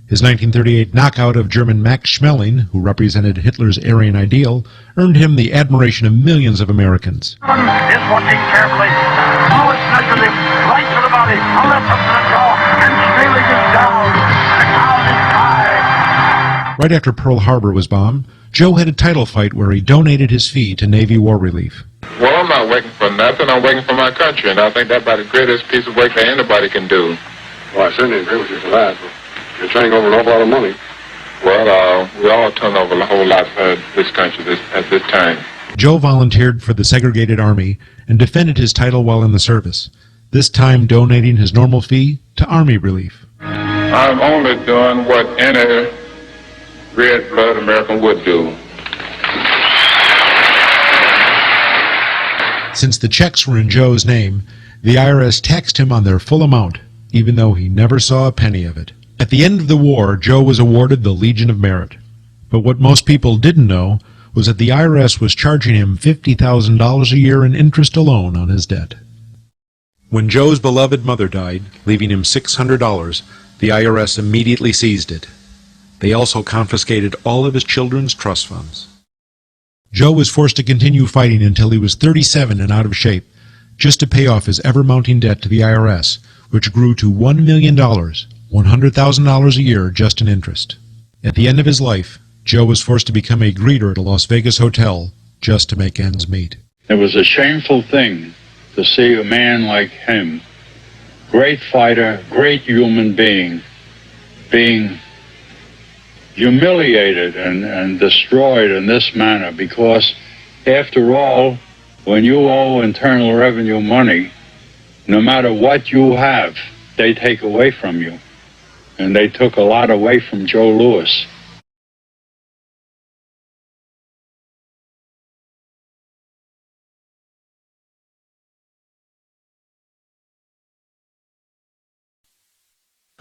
His 1938 knockout of German Max Schmeling, who represented Hitler's Aryan ideal, earned him the admiration of millions of Americans. Is watching carefully. Always measuring right to the body, a left up to the jaw, and Schmeling is down. The count is high. Right after Pearl Harbor was bombed, Joe had a title fight where he donated his fee to Navy War Relief. Well, I'm not working for nothing. I'm working for my country, and I think that's about the greatest piece of work that anybody can do. Well, I certainly agree with you for that. You're turning over an awful lot of money. Well, we all turn over a whole lot for this country at this time. Joe volunteered for the segregated army and defended his title while in the service. this time donating his normal fee to Army relief. I'm only doing what any red-blooded American would do. Since the checks were in Joe's name, the IRS taxed him on their full amount, even though he never saw a penny of it. At the end of the war, Joe was awarded the Legion of Merit. But what most people didn't know was that the IRS was charging him $50,000 a year in interest alone on his debt. When Joe's beloved mother died, leaving him $600, the IRS immediately seized it. They also confiscated all of his children's trust funds. Joe was forced to continue fighting until he was 37 and out of shape, just to pay off his ever-mounting debt to the IRS, which grew to $1 million, $100,000 a year just in interest. At the end of his life, Joe was forced to become a greeter at a Las Vegas hotel just to make ends meet. It was a shameful thing to see a man like him, great fighter, great human being humiliated and destroyed in this manner, because after all, when you owe Internal Revenue money, no matter what you have, they take away from you. And they took a lot away from Joe Louis.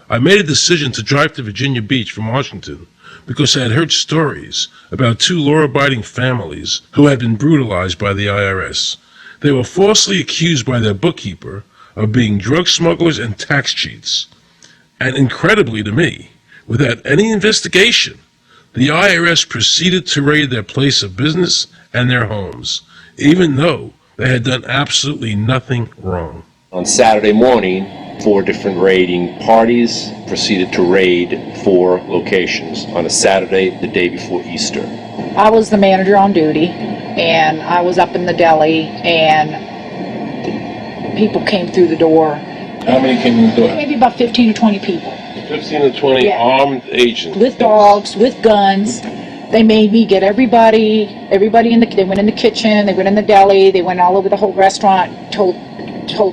I made a decision to drive to Virginia Beach from Washington because I had heard stories about two law-abiding families who had been brutalized by the IRS. They were falsely accused by their bookkeeper of being drug smugglers and tax cheats. And incredibly to me, without any investigation, the IRS proceeded to raid their place of business and their homes, even though they had done absolutely nothing wrong. On Saturday morning, 4 different raiding parties proceeded to raid 4 locations on a Saturday, the day before Easter. I was the manager on duty, and I was up in the deli, and people came through the door. How many came in the door? Maybe about 15 or 20 people. 15 to 20 armed agents. With dogs, with guns. They made me get everybody they went in the kitchen, they went in the deli, they went all over the whole restaurant, told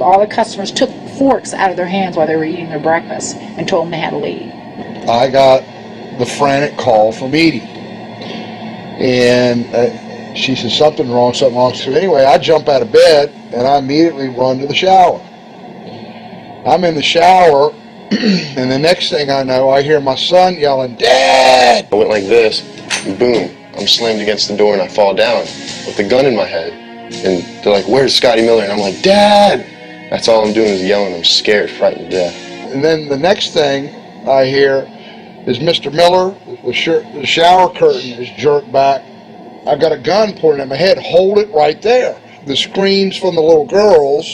all the customers, took forks out of their hands while they were eating their breakfast, and told them they had to leave. I got the frantic call from Edie, and she said something wrong. So anyway, I jump out of bed and I immediately run to the shower. I'm in the shower, and the next thing I know, I hear my son yelling, "Dad!" I went like this, and boom, I'm slammed against the door and I fall down with the gun in my head. And they're like, "Where's Scotty Miller?" And I'm like, "Dad!" That's all I'm doing is yelling. I'm scared, frightened to death. And then the next thing I hear is Mr. Miller, the shower curtain is jerked back. I've got a gun pointed at my head. Hold it right there. The screams from the little girls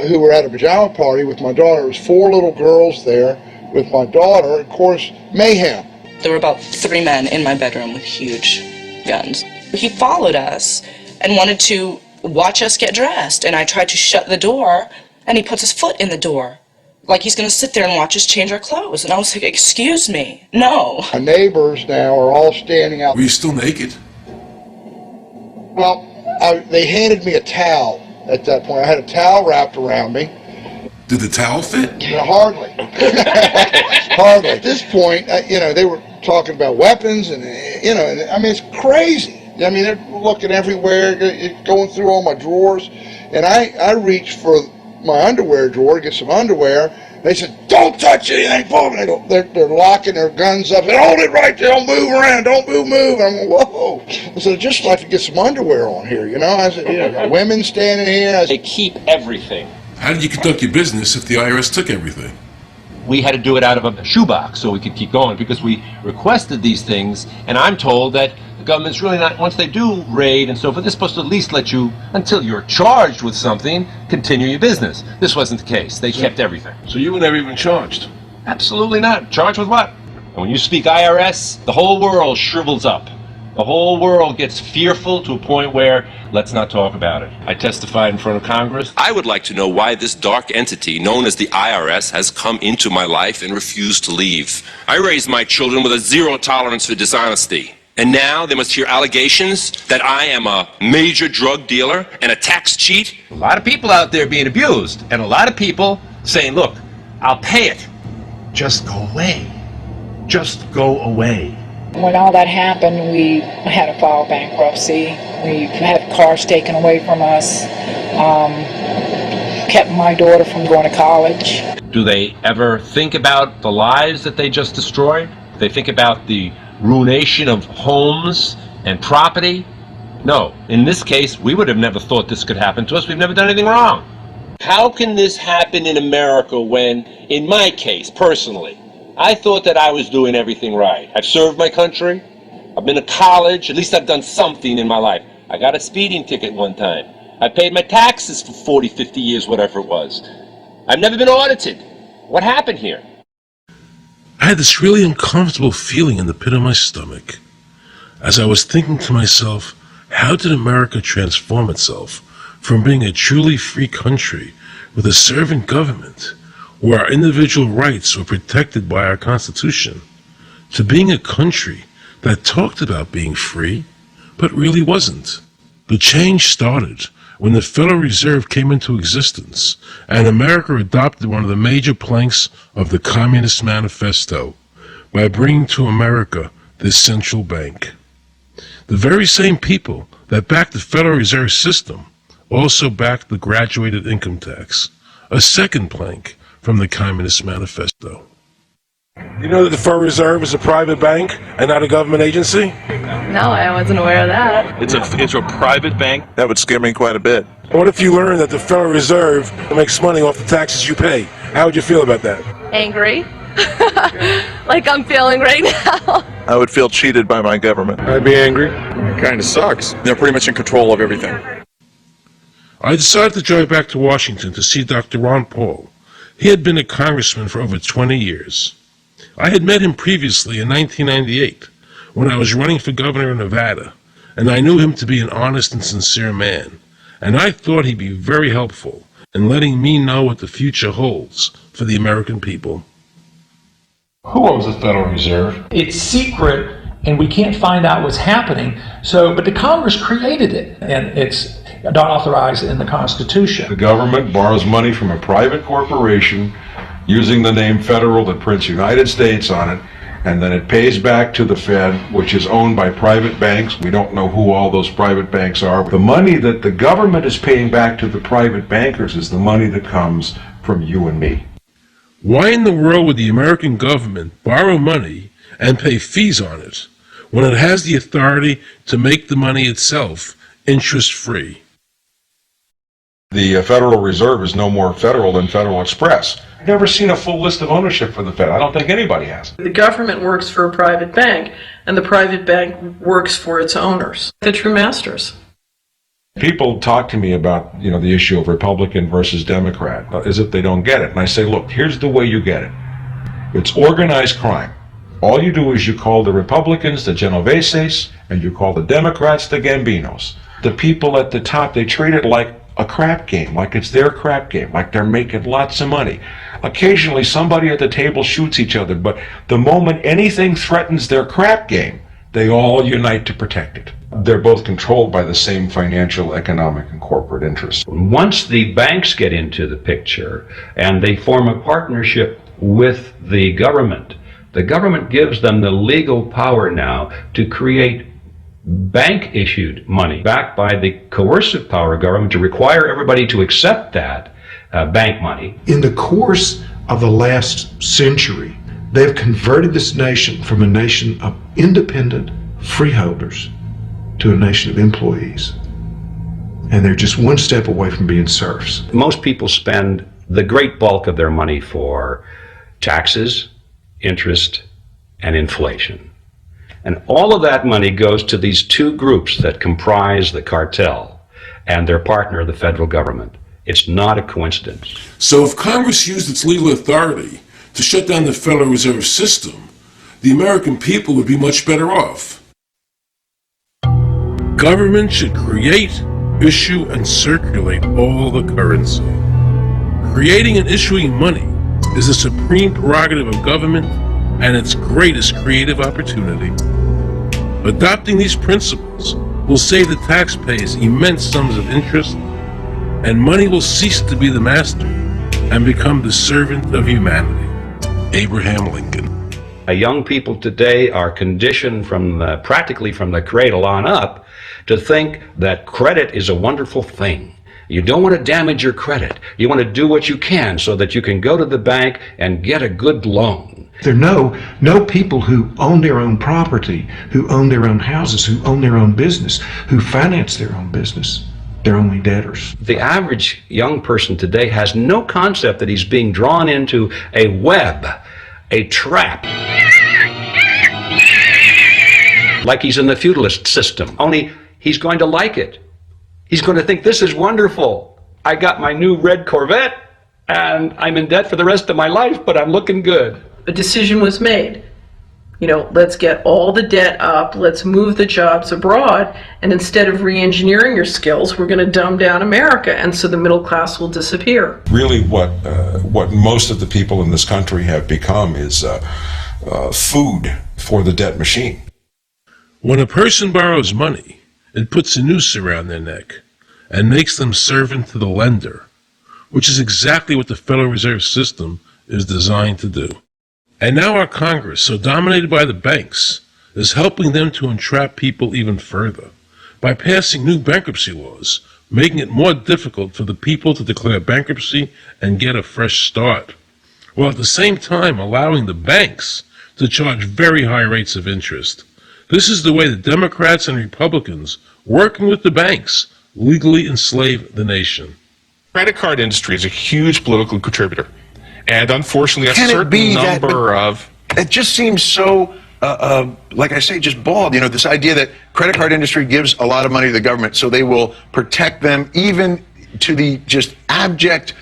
who were at a pajama party with my daughter. There was 4 little girls there with my daughter. Of course, mayhem. There were about 3 men in my bedroom with huge guns. He followed us and wanted to watch us get dressed, and I tried to shut the door, and he puts his foot in the door, like he's going to sit there and watch us change our clothes. And I was like, "Excuse me, no." My neighbors now are all standing out. Were you still naked? Well, they handed me a towel at that point. I had a towel wrapped around me. Did the towel fit? Hardly. Hardly. At this point, they were talking about weapons, and, I mean, it's crazy. I mean, they're looking everywhere, going through all my drawers, and I reached for my underwear drawer to get some underwear. They said, "Don't touch anything, Paul." They're locking their guns up. They hold it right there. Don't move around. Don't move. I'm like, whoa. I said, "I'd just like to get some underwear on here, I said, got women standing here. They keep everything. How did you conduct your business if the IRS took everything? We had to do it out of a shoebox so we could keep going because we requested these things, and I'm told that the government's really not, once they do raid and so forth, they're supposed to at least let you, until you're charged with something, continue your business. This wasn't the case. They kept everything. So you were never even charged? Absolutely not. Charged with what? And when you speak IRS, the whole world shrivels up. The whole world gets fearful to a point where, let's not talk about it. I testified in front of Congress. I would like to know why this dark entity known as the IRS has come into my life and refused to leave. I raised my children with a 0 tolerance for dishonesty. And now they must hear allegations that I am a major drug dealer and a tax cheat? A lot of people out there being abused, and a lot of people saying, look, I'll pay it. Just go away. Just go away. When all that happened, we had to file bankruptcy. We had cars taken away from us, kept my daughter from going to college. Do they ever think about the lives that they just destroyed? Do they think about the ruination of homes and property? No. In this case, we would have never thought this could happen to us. We've never done anything wrong. How can this happen in America when, in my case, personally, I thought that I was doing everything right? I've served my country. I've been to college. At least I've done something in my life. I got a speeding ticket one time. I paid my taxes for 40, 50 years, whatever it was. I've never been audited. What happened here? I had this really uncomfortable feeling in the pit of my stomach as I was thinking to myself, how did America transform itself from being a truly free country with a servant government where our individual rights were protected by our Constitution to being a country that talked about being free but really wasn't? The change started when the Federal Reserve came into existence and America adopted one of the major planks of the Communist Manifesto by bringing to America this central bank. The very same people that backed the Federal Reserve System also backed the graduated income tax, a second plank from the Communist Manifesto. You know that the Federal Reserve is a private bank and not a government agency? No, I wasn't aware of that. It's a private bank? That would scare me quite a bit. What if you learned that the Federal Reserve makes money off the taxes you pay? How would you feel about that? Angry. Like I'm feeling right now. I would feel cheated by my government. I'd be angry. It kind of sucks. They're pretty much in control of everything. I decided to drive back to Washington to see Dr. Ron Paul. He had been a congressman for over 20 years. I had met him previously in 1998 when I was running for governor of Nevada, and I knew him to be an honest and sincere man, and I thought he'd be very helpful in letting me know what the future holds for the American people. Who owns the Federal Reserve? It's secret, and we can't find out what's happening. But the Congress created it, and it's not authorized in the Constitution. The government borrows money from a private corporation using the name Federal that prints United States on it, and then it pays back to the Fed, which is owned by private banks. We don't know who all those private banks are. The money that the government is paying back to the private bankers is the money that comes from you and me. Why in the world would the American government borrow money and pay fees on it when it has the authority to make the money itself interest-free? The Federal Reserve is no more federal than Federal Express. I've never seen a full list of ownership for the Fed. I don't think anybody has. The government works for a private bank, and the private bank works for its owners, the true masters. People talk to me about, the issue of Republican versus Democrat, as if they don't get it. And I say, look, here's the way you get it. It's organized crime. All you do is you call the Republicans the Genoveses, and you call the Democrats the Gambinos. The people at the top, they treat it like a crap game, like it's their crap game, like they're making lots of money. Occasionally somebody at the table shoots each other, but the moment anything threatens their crap game, they all unite to protect it. They're both controlled by the same financial, economic, and corporate interests. Once the banks get into the picture and they form a partnership with the government gives them the legal power now to create bank-issued money backed by the coercive power of government to require everybody to accept that bank money. In the course of the last century, they've converted this nation from a nation of independent freeholders to a nation of employees. And they're just one step away from being serfs. Most people spend the great bulk of their money for taxes, interest, and inflation. And all of that money goes to these two groups that comprise the cartel and their partner, the federal government. It's not a coincidence. So if Congress used its legal authority to shut down the Federal Reserve System, the American people would be much better off. Government should create, issue, and circulate all the currency. Creating and issuing money is the supreme prerogative of government and its greatest creative opportunity. Adopting these principles will save the taxpayers immense sums of interest, and money will cease to be the master and become the servant of humanity. Abraham Lincoln. Young people today are conditioned practically from the cradle on up to think that credit is a wonderful thing. You don't want to damage your credit. You want to do what you can so that you can go to the bank and get a good loan. There are no people who own their own property, who own their own houses, who own their own business, who finance their own business. They're only debtors. The average young person today has no concept that he's being drawn into a web, a trap. Like he's in the feudalist system, only he's going to like it. He's going to think, this is wonderful. I got my new red Corvette and I'm in debt for the rest of my life, but I'm looking good. A decision was made. Let's get all the debt up, let's move the jobs abroad, and instead of re-engineering your skills, we're going to dumb down America, and so the middle class will disappear. Really what most of the people in this country have become is food for the debt machine. When a person borrows money, it puts a noose around their neck and makes them servant to the lender, which is exactly what the Federal Reserve System is designed to do. And now our Congress, so dominated by the banks, is helping them to entrap people even further by passing new bankruptcy laws, making it more difficult for the people to declare bankruptcy and get a fresh start, while at the same time allowing the banks to charge very high rates of interest. This is the way the Democrats and Republicans, working with the banks, legally enslave the nation. Credit card industry is a huge political contributor. And unfortunately, a certain number of... It just seems so, like I say, just bald. This idea that credit card industry gives a lot of money to the government, so they will protect them even to the just abject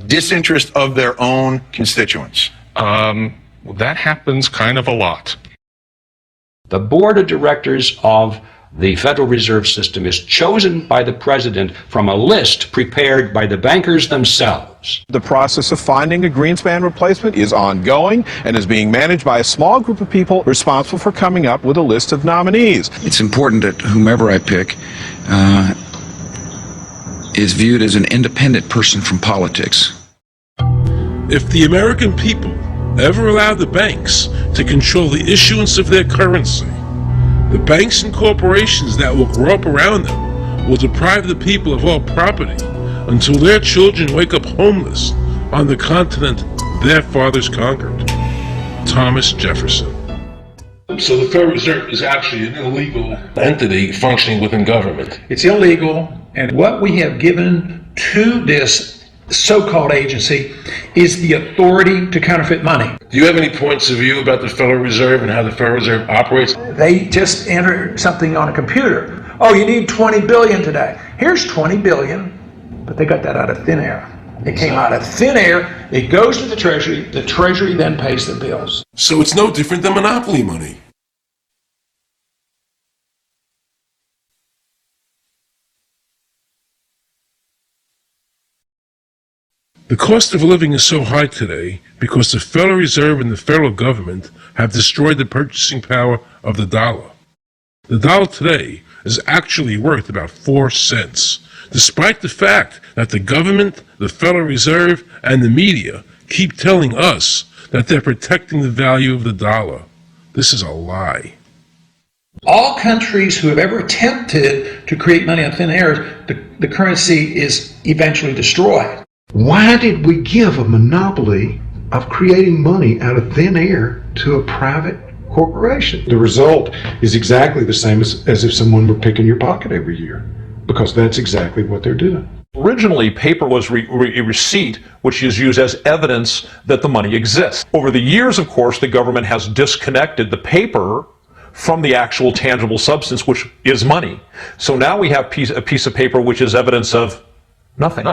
disinterest of their own constituents. That happens kind of a lot. The board of directors of the Federal Reserve System is chosen by the president from a list prepared by the bankers themselves. The process of finding a Greenspan replacement is ongoing and is being managed by a small group of people responsible for coming up with a list of nominees. It's important that whomever I pick is viewed as an independent person from politics. If the American people ever allow the banks to control the issuance of their currency, the banks and corporations that will grow up around them will deprive the people of all property until their children wake up homeless on the continent their fathers conquered. Thomas Jefferson. So the Federal Reserve is actually an illegal entity functioning within government. It's illegal, and what we have given to this so-called agency is the authority to counterfeit money. Do you have any points of view about the Federal Reserve and how the Federal Reserve operates? They just enter something on a computer. Oh, you need 20 billion today. Here's 20 billion, but they got that out of thin air. It came out of thin air, it goes to the Treasury then pays the bills. So it's no different than monopoly money. The cost of living is so high today because the Federal Reserve and the federal government have destroyed the purchasing power of the dollar. The dollar today is actually worth about 4 cents, despite the fact that the government, the Federal Reserve, and the media keep telling us that they're protecting the value of the dollar. This is a lie. All countries who have ever attempted to create money on thin air, the currency is eventually destroyed. Why did we give a monopoly of creating money out of thin air to a private corporation? The result is exactly the same as if someone were picking your pocket every year, because that's exactly what they're doing. Originally, paper was a receipt which is used as evidence that the money exists. Over the years, of course, the government has disconnected the paper from the actual tangible substance, which is money. So now we have a piece of paper which is evidence of nothing.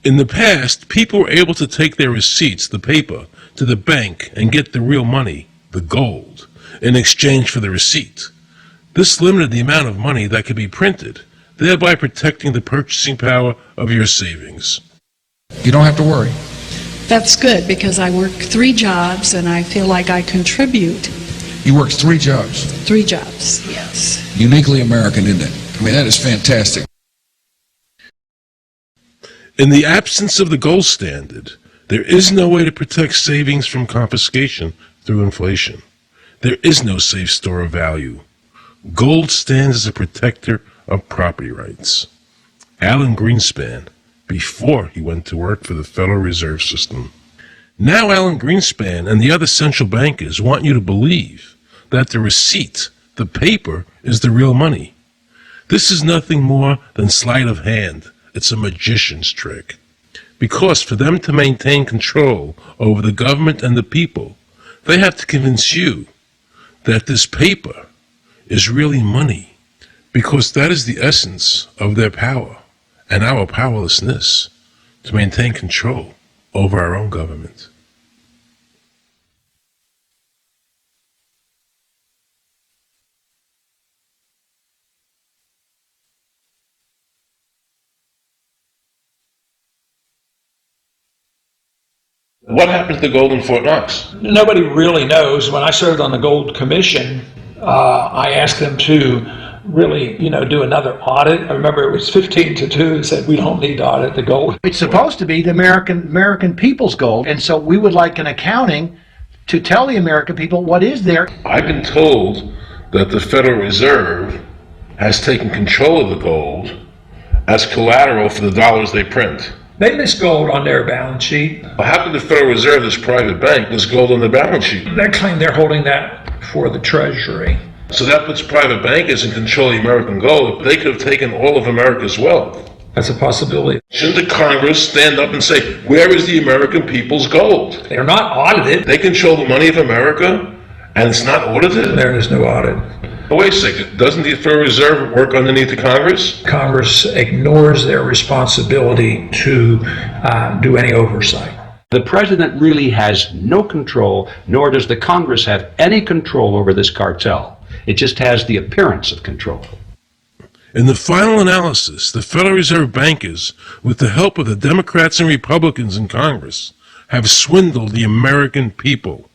In the past, people were able to take their receipts, the paper, to the bank and get the real money, the gold, in exchange for the receipt. This limited the amount of money that could be printed, thereby protecting the purchasing power of your savings. You don't have to worry. That's good because I work 3 jobs and I feel like I contribute You worked 3 jobs. 3 jobs, yes. Uniquely American, isn't it? I mean, that is fantastic. In the absence of the gold standard, there is no way to protect savings from confiscation through inflation. There is no safe store of value. Gold stands as a protector of property rights. Alan Greenspan, before he went to work for the Federal Reserve System. Now Alan Greenspan and the other central bankers want you to believe that the receipt, the paper, is the real money. This is nothing more than sleight of hand. It's a magician's trick. Because for them to maintain control over the government and the people, they have to convince you that this paper is really money, because that is the essence of their power and our powerlessness to maintain control over our own government. What happened to the gold in Fort Knox? Nobody really knows. When I served on the Gold Commission, I asked them to really, do another audit. I remember it was 15-2 and said, we don't need to audit the gold. It's supposed to be the American people's gold, and so we would like an accounting to tell the American people what is there. I've been told that the Federal Reserve has taken control of the gold as collateral for the dollars they print. They list gold on their balance sheet. Well, how can the Federal Reserve, this private bank, list gold on the balance sheet? They claim they're holding that for the Treasury. So that puts private bankers in control of the American gold. They could have taken all of America's wealth. That's a possibility. Shouldn't the Congress stand up and say, where is the American people's gold? They're not audited. They control the money of America, and it's not audited? There is no audit. But wait a second, doesn't the Federal Reserve work underneath the Congress? Congress ignores their responsibility to do any oversight. The president really has no control, nor does the Congress have any control over this cartel. It just has the appearance of control. In the final analysis, the Federal Reserve bankers, with the help of the Democrats and Republicans in Congress, have swindled the American people.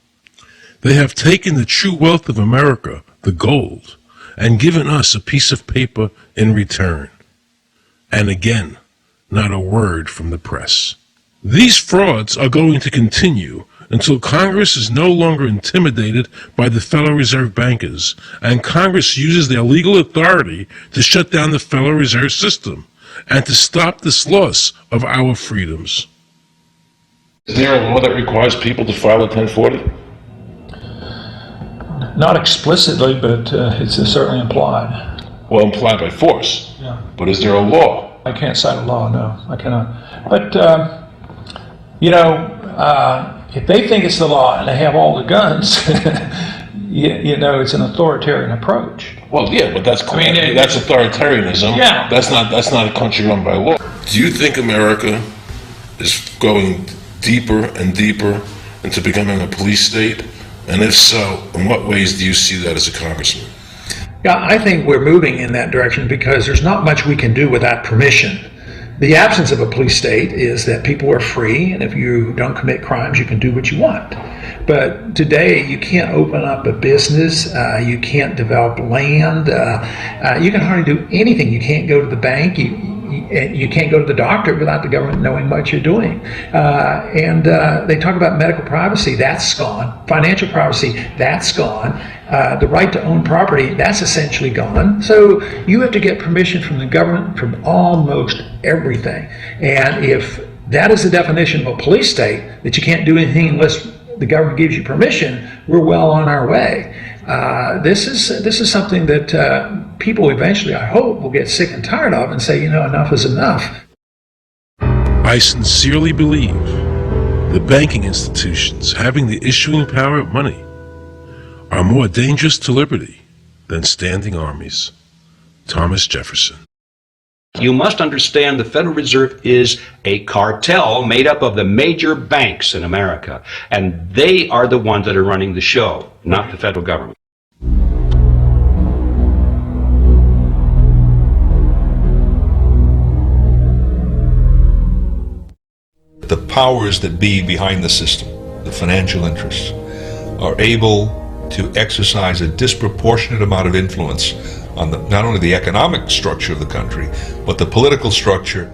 They have taken the true wealth of America, the gold, and given us a piece of paper in return. And again, not a word from the press. These frauds are going to continue until Congress is no longer intimidated by the Federal Reserve bankers, and Congress uses their legal authority to shut down the Federal Reserve System and to stop this loss of our freedoms. Is there a law that requires people to file a 1040? Not explicitly, but it's certainly implied. Well, implied by force. Yeah. But is there a law? I can't cite a law, no, I cannot. But, if they think it's the law and they have all the guns, it's an authoritarian approach. Well, yeah, but that's authoritarianism. Yeah. That's not a country run by law. Do you think America is going deeper and deeper into becoming a police state? And if so, in what ways do you see that as a congressman? Yeah, I think we're moving in that direction because there's not much we can do without permission. The absence of a police state is that people are free, and if you don't commit crimes, you can do what you want. But today, you can't open up a business, you can't develop land, you can hardly do anything. You can't go to the bank, you can't go to the doctor without the government knowing what you're doing. And they talk about medical privacy, that's gone. Financial privacy, that's gone. The right to own property, that's essentially gone. So you have to get permission from the government from almost everything. And if that is the definition of a police state, that you can't do anything unless the government gives you permission, we're well on our way. This is something that people eventually, I hope, will get sick and tired of and say, enough is enough. I sincerely believe the banking institutions having the issuing power of money are more dangerous to liberty than standing armies. Thomas Jefferson. You must understand the Federal Reserve is a cartel made up of the major banks in America, and they are the ones that are running the show, not the federal government. The powers that be behind the system, the financial interests, are able to exercise a disproportionate amount of influence on not only the economic structure of the country, but the political structure.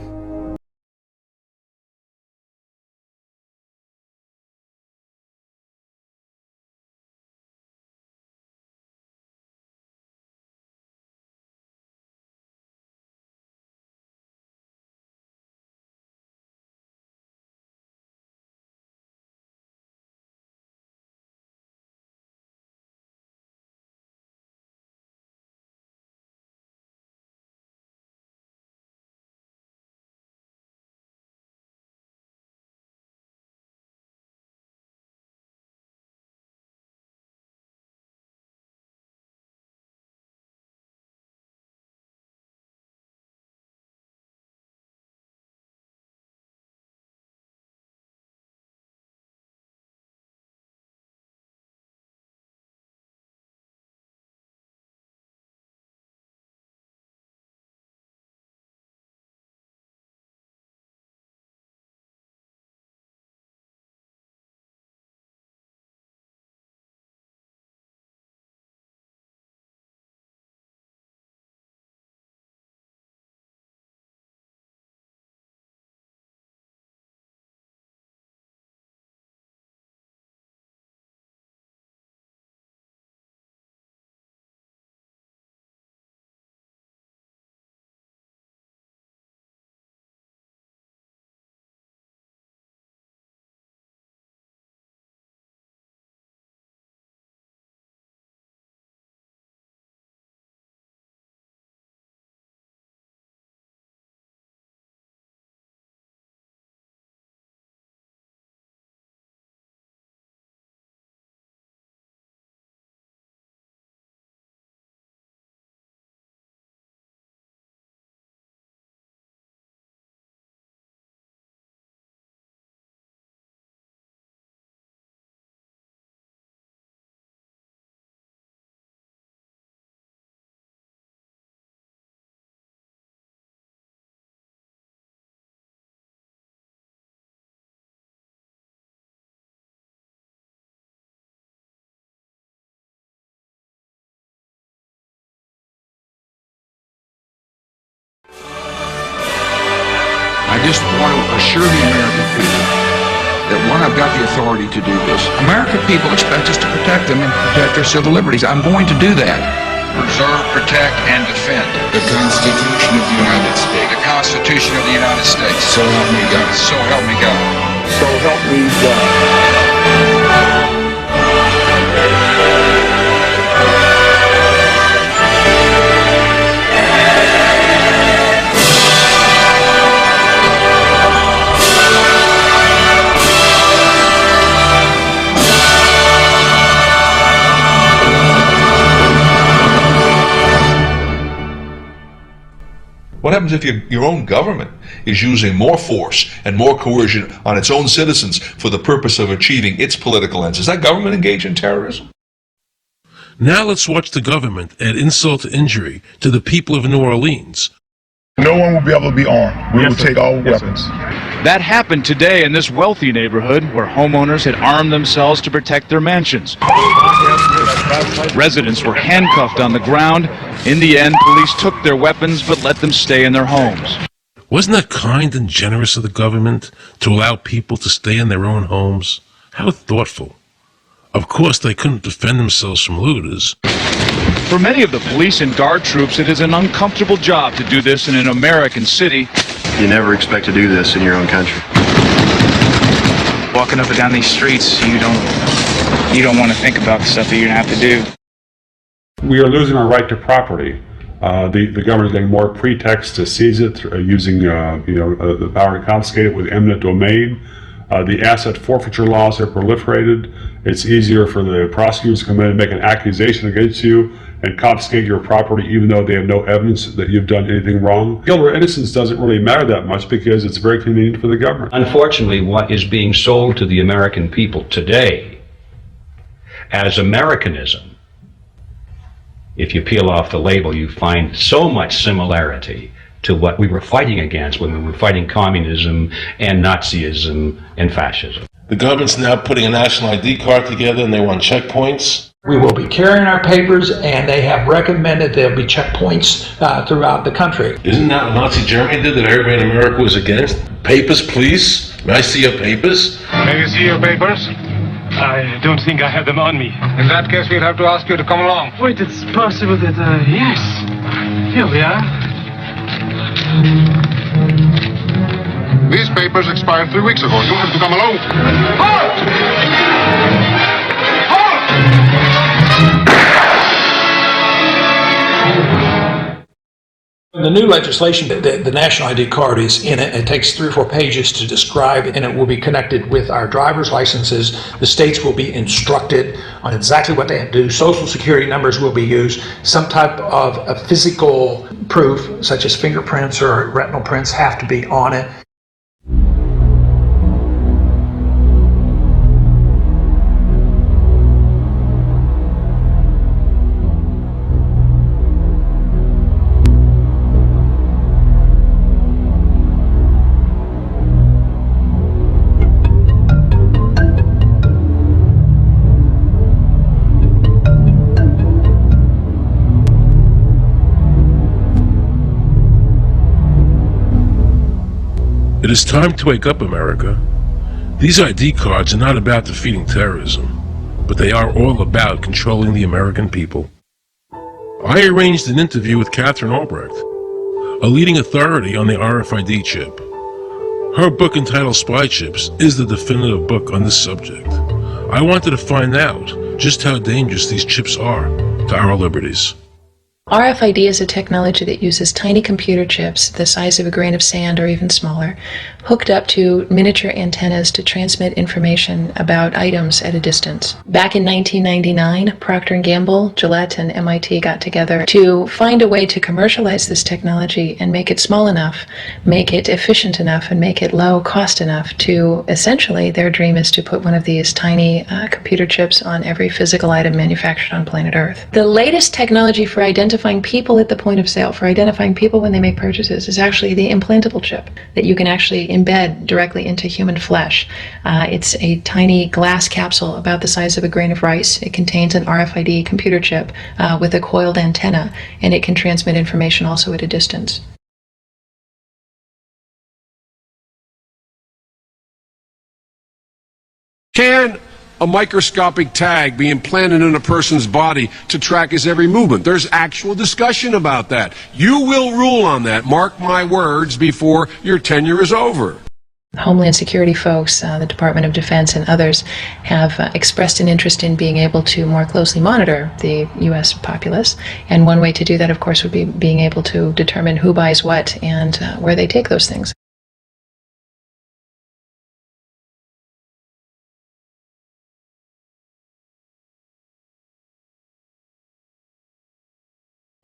I just want to assure the American people that, one, I've got the authority to do this. American people expect us to protect them and protect their civil liberties. I'm going to do that. Preserve, protect, and defend the Constitution of the United States. The Constitution of the United States. So help me God. So help me God. So help me God. What happens if your own government is using more force and more coercion on its own citizens for the purpose of achieving its political ends? Is that government engaged in terrorism? Now let's watch the government add insult to injury to the people of New Orleans. No one will be able to be armed. We will take all weapons. That happened today in this wealthy neighborhood where homeowners had armed themselves to protect their mansions. Residents were handcuffed on the ground. In the end, police took their weapons but let them stay in their homes. Wasn't that kind and generous of the government to allow people to stay in their own homes? How thoughtful. Of course, they couldn't defend themselves from looters. For many of the police and guard troops, it is an uncomfortable job to do this in an American city. You never expect to do this in your own country. Walking up and down these streets, you don't want to think about the stuff that you're going to have to do. We are losing our right to property. The government is getting more pretexts to seize it, using the power to confiscate it with eminent domain. The asset forfeiture laws have proliferated. It's easier for the prosecutors to come in and make an accusation against you and confiscate your property even though they have no evidence that you've done anything wrong. Guilt or innocence doesn't really matter that much because it's very convenient for the government. Unfortunately, what is being sold to the American people today as Americanism, if you peel off the label, you find so much similarity to what we were fighting against when we were fighting communism and Nazism and fascism. The government's now putting a national ID card together and they want checkpoints. We will be carrying our papers, and they have recommended there'll be checkpoints throughout the country. Isn't that what Nazi Germany did that everybody in America was against? Papers, please. May I see your papers? May we see your papers? I don't think I have them on me. In that case, we'll have to ask you to come along. Wait, it's possible that, yes. Here we are. These papers expired 3 weeks ago. You have to come along. The new legislation, the national ID card is in it. It takes 3 or 4 pages to describe it, and it will be connected with our driver's licenses. The states will be instructed on exactly what they have to do. Social security numbers will be used. Some type of a physical proof, such as fingerprints or retinal prints, have to be on it. It is time to wake up, America. These ID cards are not about defeating terrorism, but they are all about controlling the American people. I arranged an interview with Catherine Albrecht, a leading authority on the RFID chip. Her book entitled Spy Chips is the definitive book on this subject. I wanted to find out just how dangerous these chips are to our liberties. RFID is a technology that uses tiny computer chips the size of a grain of sand or even smaller, hooked up to miniature antennas to transmit information about items at a distance. Back in 1999, Procter & Gamble, Gillette, and MIT got together to find a way to commercialize this technology and make it small enough, make it efficient enough, and make it low cost enough to, essentially, their dream is to put one of these tiny computer chips on every physical item manufactured on planet Earth. The latest technology for identifying people at the point of sale, for identifying people when they make purchases, is actually the implantable chip that you can actually embed directly into human flesh. It's a tiny glass capsule about the size of a grain of rice. It contains an RFID computer chip with a coiled antenna, and it can transmit information also at a distance. Can a microscopic tag be implanted in a person's body to track his every movement? There's actual discussion about that. You will rule on that, mark my words, before your tenure is over. Homeland Security folks, the Department of Defense, and others have expressed an interest in being able to more closely monitor the U.S. populace. And one way to do that, of course, would be being able to determine who buys what and where they take those things.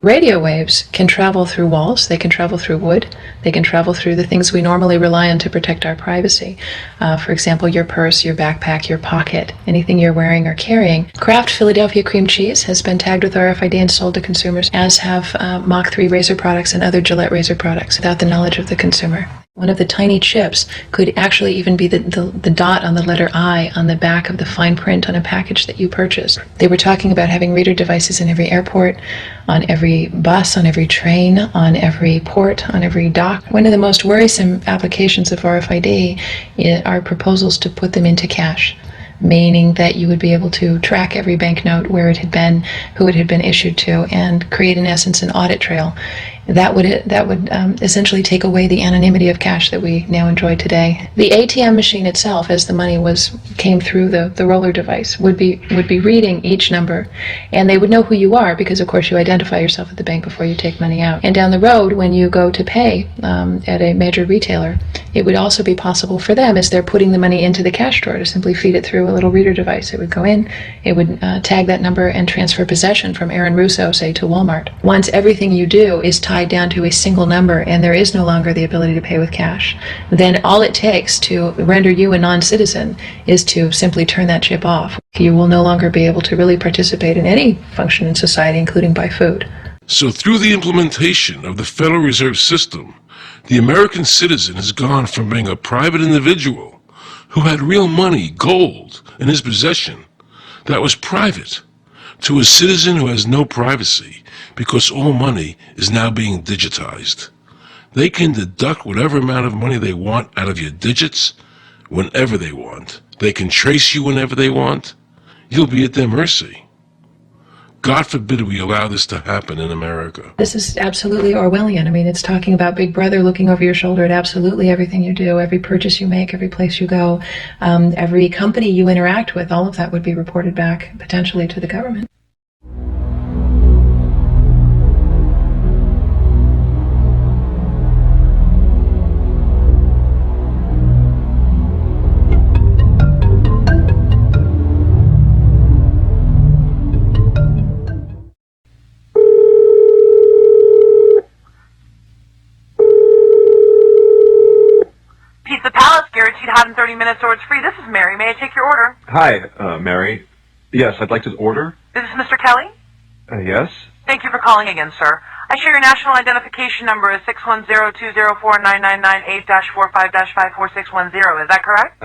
Radio waves can travel through walls, they can travel through wood, they can travel through the things we normally rely on to protect our privacy. For example, your purse, your backpack, your pocket, anything you're wearing or carrying. Kraft Philadelphia cream cheese has been tagged with RFID and sold to consumers, as have Mach 3 razor products and other Gillette razor products, without the knowledge of the consumer. One of the tiny chips could actually even be the dot on the letter I on the back of the fine print on a package that you purchased. They were talking about having reader devices in every airport, on every bus, on every train, on every port, on every dock. One of the most worrisome applications of RFID are proposals to put them into cash, meaning that you would be able to track every banknote, where it had been, who it had been issued to, and create, in essence, an audit trail. That would essentially take away the anonymity of cash that we now enjoy today. The ATM machine itself, as the money came through the roller device, would be reading each number, and they would know who you are because, of course, you identify yourself at the bank before you take money out. And down the road, when you go to pay at a major retailer, it would also be possible for them, as they're putting the money into the cash drawer, to simply feed it through a little reader device. It would go in, it would tag that number and transfer possession from Aaron Russo, say, to Walmart. Once everything you do is tied down to a single number and there is no longer the ability to pay with cash, then all it takes to render you a non-citizen is to simply turn that chip off. You will no longer be able to really participate in any function in society, including buy food. So through the implementation of the Federal Reserve System, the American citizen has gone from being a private individual who had real money, gold, in his possession that was private, to a citizen who has no privacy because all money is now being digitized. They can deduct whatever amount of money they want out of your digits whenever they want. They can trace you whenever they want. You'll be at their mercy. God forbid we allow this to happen in America. This is absolutely Orwellian. I mean, it's talking about Big Brother looking over your shoulder at absolutely everything you do, every purchase you make, every place you go, every company you interact with. All of that would be reported back potentially to the government. Pizza Palace, guaranteed hot in 30 minutes or it's free. This is Mary. May I take your order? Hi, Mary. Yes, I'd like to order. Is this Mr. Kelly? Yes? Thank you for calling again, sir. I show your national identification number is 610-204-999-8-45-54610. Is that correct?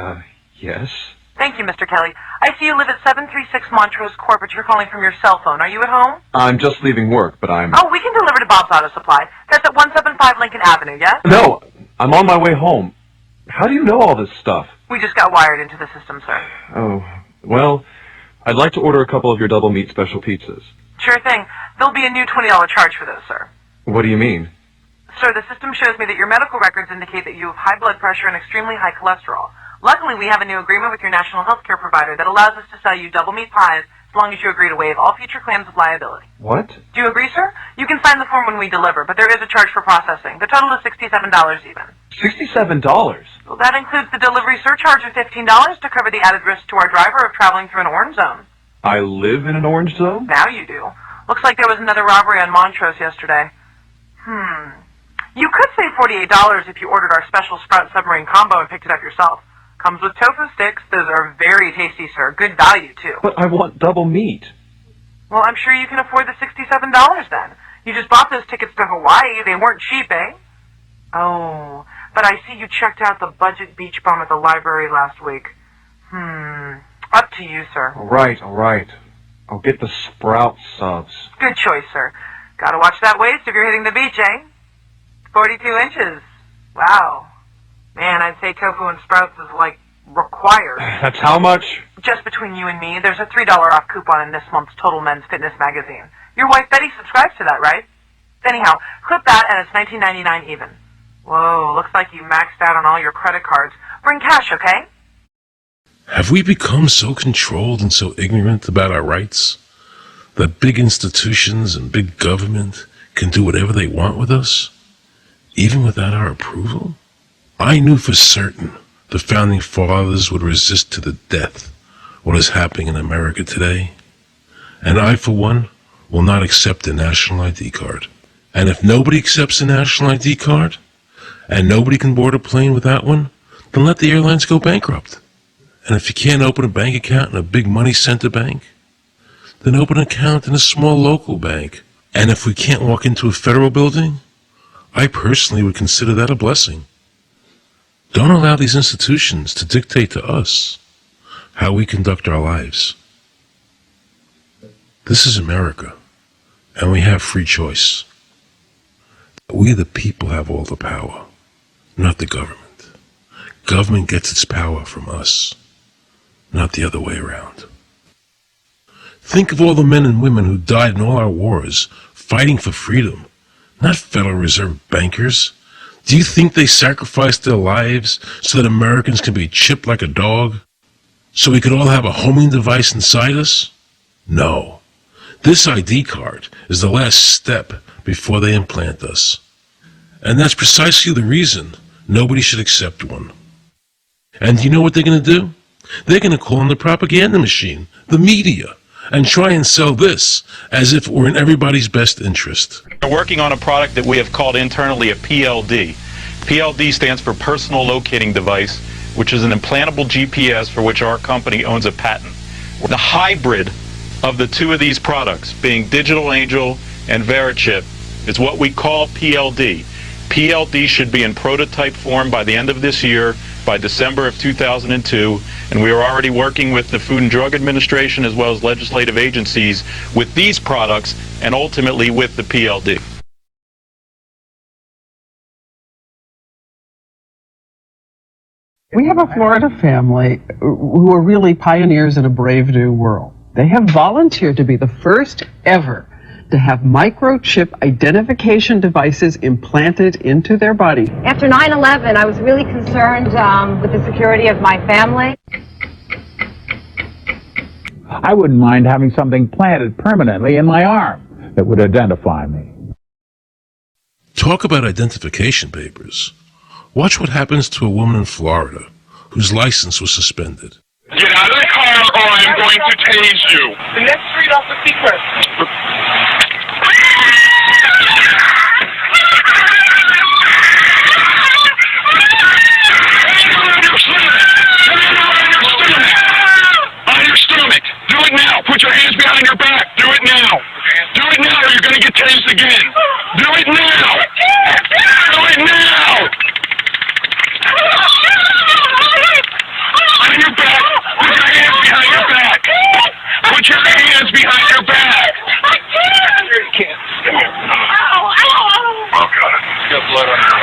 Yes. Thank you, Mr. Kelly. I see you live at 736 Montrose Court, but you're calling from your cell phone. Are you at home? I'm just leaving work, but I'm... Oh, we can deliver to Bob's Auto Supply. That's at 175 Lincoln Avenue, yes? No, I'm on my way home. How do you know all this stuff? We just got wired into the system, sir. Oh, well, I'd like to order a couple of your double meat special pizzas. Sure thing. There'll be a new $20 charge for those, sir. What do you mean? Sir, the system shows me that your medical records indicate that you have high blood pressure and extremely high cholesterol. Luckily, we have a new agreement with your national health care provider that allows us to sell you double meat pies as long as you agree to waive all future claims of liability. What? Do you agree, sir? You can sign the form when we deliver, but there is a charge for processing. The total is $67 even. $67? Well, that includes the delivery surcharge of $15 to cover the added risk to our driver of traveling through an orange zone. I live in an orange zone? Now you do. Looks like there was another robbery on Montrose yesterday. You could save $48 if you ordered our special Sprout Submarine Combo and picked it up yourself. Comes with tofu sticks. Those are very tasty, sir. Good value, too. But I want double meat. Well, I'm sure you can afford the $67 then. You just bought those tickets to Hawaii. They weren't cheap, eh? Oh, but I see you checked out the budget beach bum at the library last week. Up to you, sir. All right. I'll get the Sprout subs. Good choice, sir. Gotta watch that waist if you're hitting the beach, eh? 42 inches. Wow. Man, I'd say tofu and sprouts is, like, required. That's how much? Just between you and me, there's a $3 off coupon in this month's Total Men's Fitness magazine. Your wife Betty subscribes to that, right? Anyhow, clip that and it's $19.99 even. Whoa, looks like you maxed out on all your credit cards. Bring cash, okay? Have we become so controlled and so ignorant about our rights that big institutions and big government can do whatever they want with us, even without our approval? I knew for certain the Founding Fathers would resist to the death what is happening in America today. And I, for one, will not accept a national ID card. And if nobody accepts a national ID card, and nobody can board a plane without one, then let the airlines go bankrupt. And if you can't open a bank account in a big money center bank, then open an account in a small local bank. And if we can't walk into a federal building, I personally would consider that a blessing. Don't allow these institutions to dictate to us how we conduct our lives. This is America, and we have free choice. We the people have all the power, not the government. Government gets its power from us, not the other way around. Think of all the men and women who died in all our wars, fighting for freedom, not Federal Reserve bankers. Do you think they sacrificed their lives so that Americans can be chipped like a dog? So we could all have a homing device inside us? No. This ID card is the last step before they implant us. And that's precisely the reason nobody should accept one. And you know what they're going to do? They're going to call on the propaganda machine, the media, and try and sell this as if it were in everybody's best interest. We're working on a product that we have called internally a PLD. PLD stands for Personal Locating Device, which is an implantable GPS for which our company owns a patent. The hybrid of the two of these products, being Digital Angel and Verichip, is what we call PLD. PLD should be in prototype form by the end of this year, by December of 2002. And we are already working with the Food and Drug Administration as well as legislative agencies with these products and ultimately with the PLD. We have a Florida family who are really pioneers in a brave new world. They have volunteered to be the first ever to have microchip identification devices implanted into their body. After 9/11, I was really concerned with the security of my family. I wouldn't mind having something planted permanently in my arm that would identify me. Talk about identification papers. Watch what happens to a woman in Florida whose license was suspended. Get out of the car or I'm going to tase you. The next street off the Seacrest. On your stomach. Do it now. Put your hands behind your back. Do it now. Do it now or you're going to get tased again. Do it now. Do it now. On your back. Put your hands behind your back. Put your hands behind your back. You can't. Come here. Oh, God. You got blood on your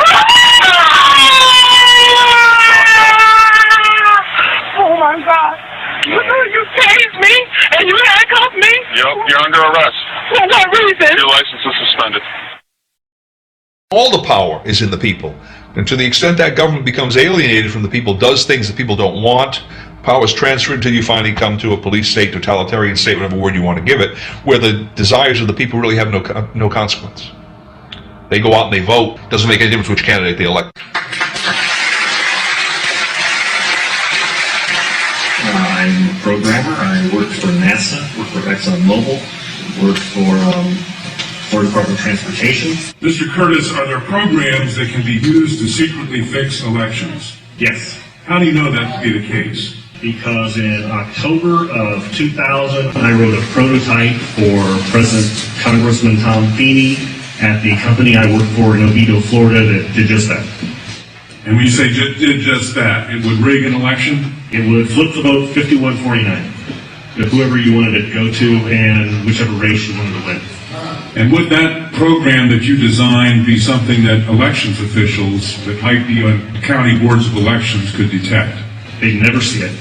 Oh my God. You tased me and you handcuffed me? Yep, you're under arrest. For what reason? Your license is suspended. All the power is in the people. And to the extent that government becomes alienated from the people, does things that people don't want, power is transferred until you finally come to a police state, totalitarian state, whatever word you want to give it, where the desires of the people really have no consequence. They go out and they vote. Doesn't make any difference which candidate they elect. I'm a programmer. I work for NASA, work for ExxonMobil, work for Florida Department of Transportation. Mr. Curtis, are there programs that can be used to secretly fix elections? Yes. How do you know that to be the case? Because in October of 2000, I wrote a prototype for President Congressman Tom Feeney at the company I worked for in Oviedo, Florida, that did just that. And when you say did just that, it would rig an election? It would flip the vote 51-49. Whoever you wanted it to go to and whichever race you wanted to win. And would that program that you designed be something that elections officials that might be on county boards of elections could detect? They'd never see it.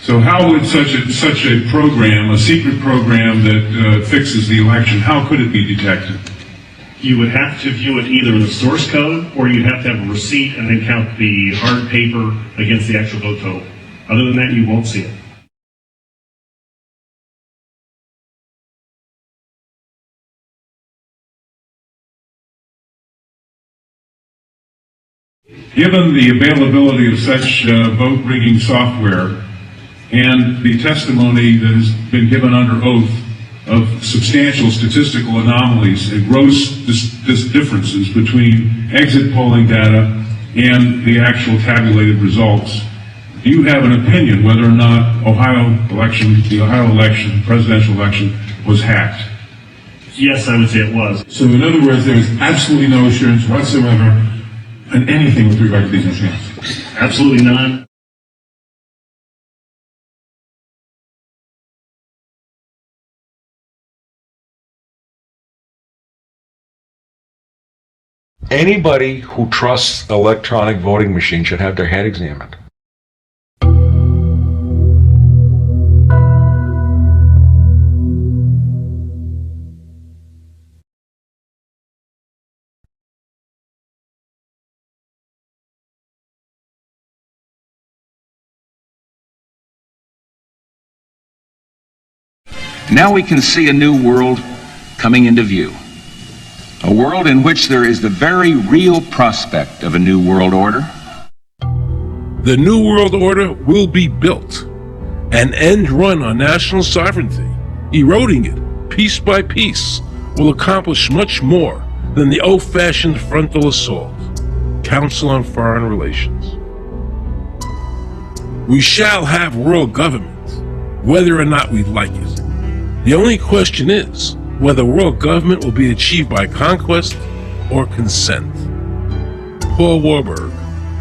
So how would such a program, a secret program that fixes the election, how could it be detected? You would have to view it either in the source code or you'd have to have a receipt and then count the hard paper against the actual vote total. Other than that, you won't see it. Given the availability of such vote rigging software and the testimony that has been given under oath of substantial statistical anomalies and gross differences between exit polling data and the actual tabulated results, do you have an opinion whether or not the Ohio election, presidential election, was hacked? Yes, I would say it was. So in other words, there is absolutely no assurance whatsoever on anything with regard to these machines? Absolutely none. Anybody who trusts electronic voting machines should have their head examined. Now we can see a new world coming into view. A world in which there is the very real prospect of a new world order. The New World Order will be built, an end run on national sovereignty, eroding it piece by piece, will accomplish much more than the old-fashioned frontal assault. Council on Foreign Relations. We shall have world government, whether or not we like it. The only question is whether world government will be achieved by conquest or consent. Paul Warburg,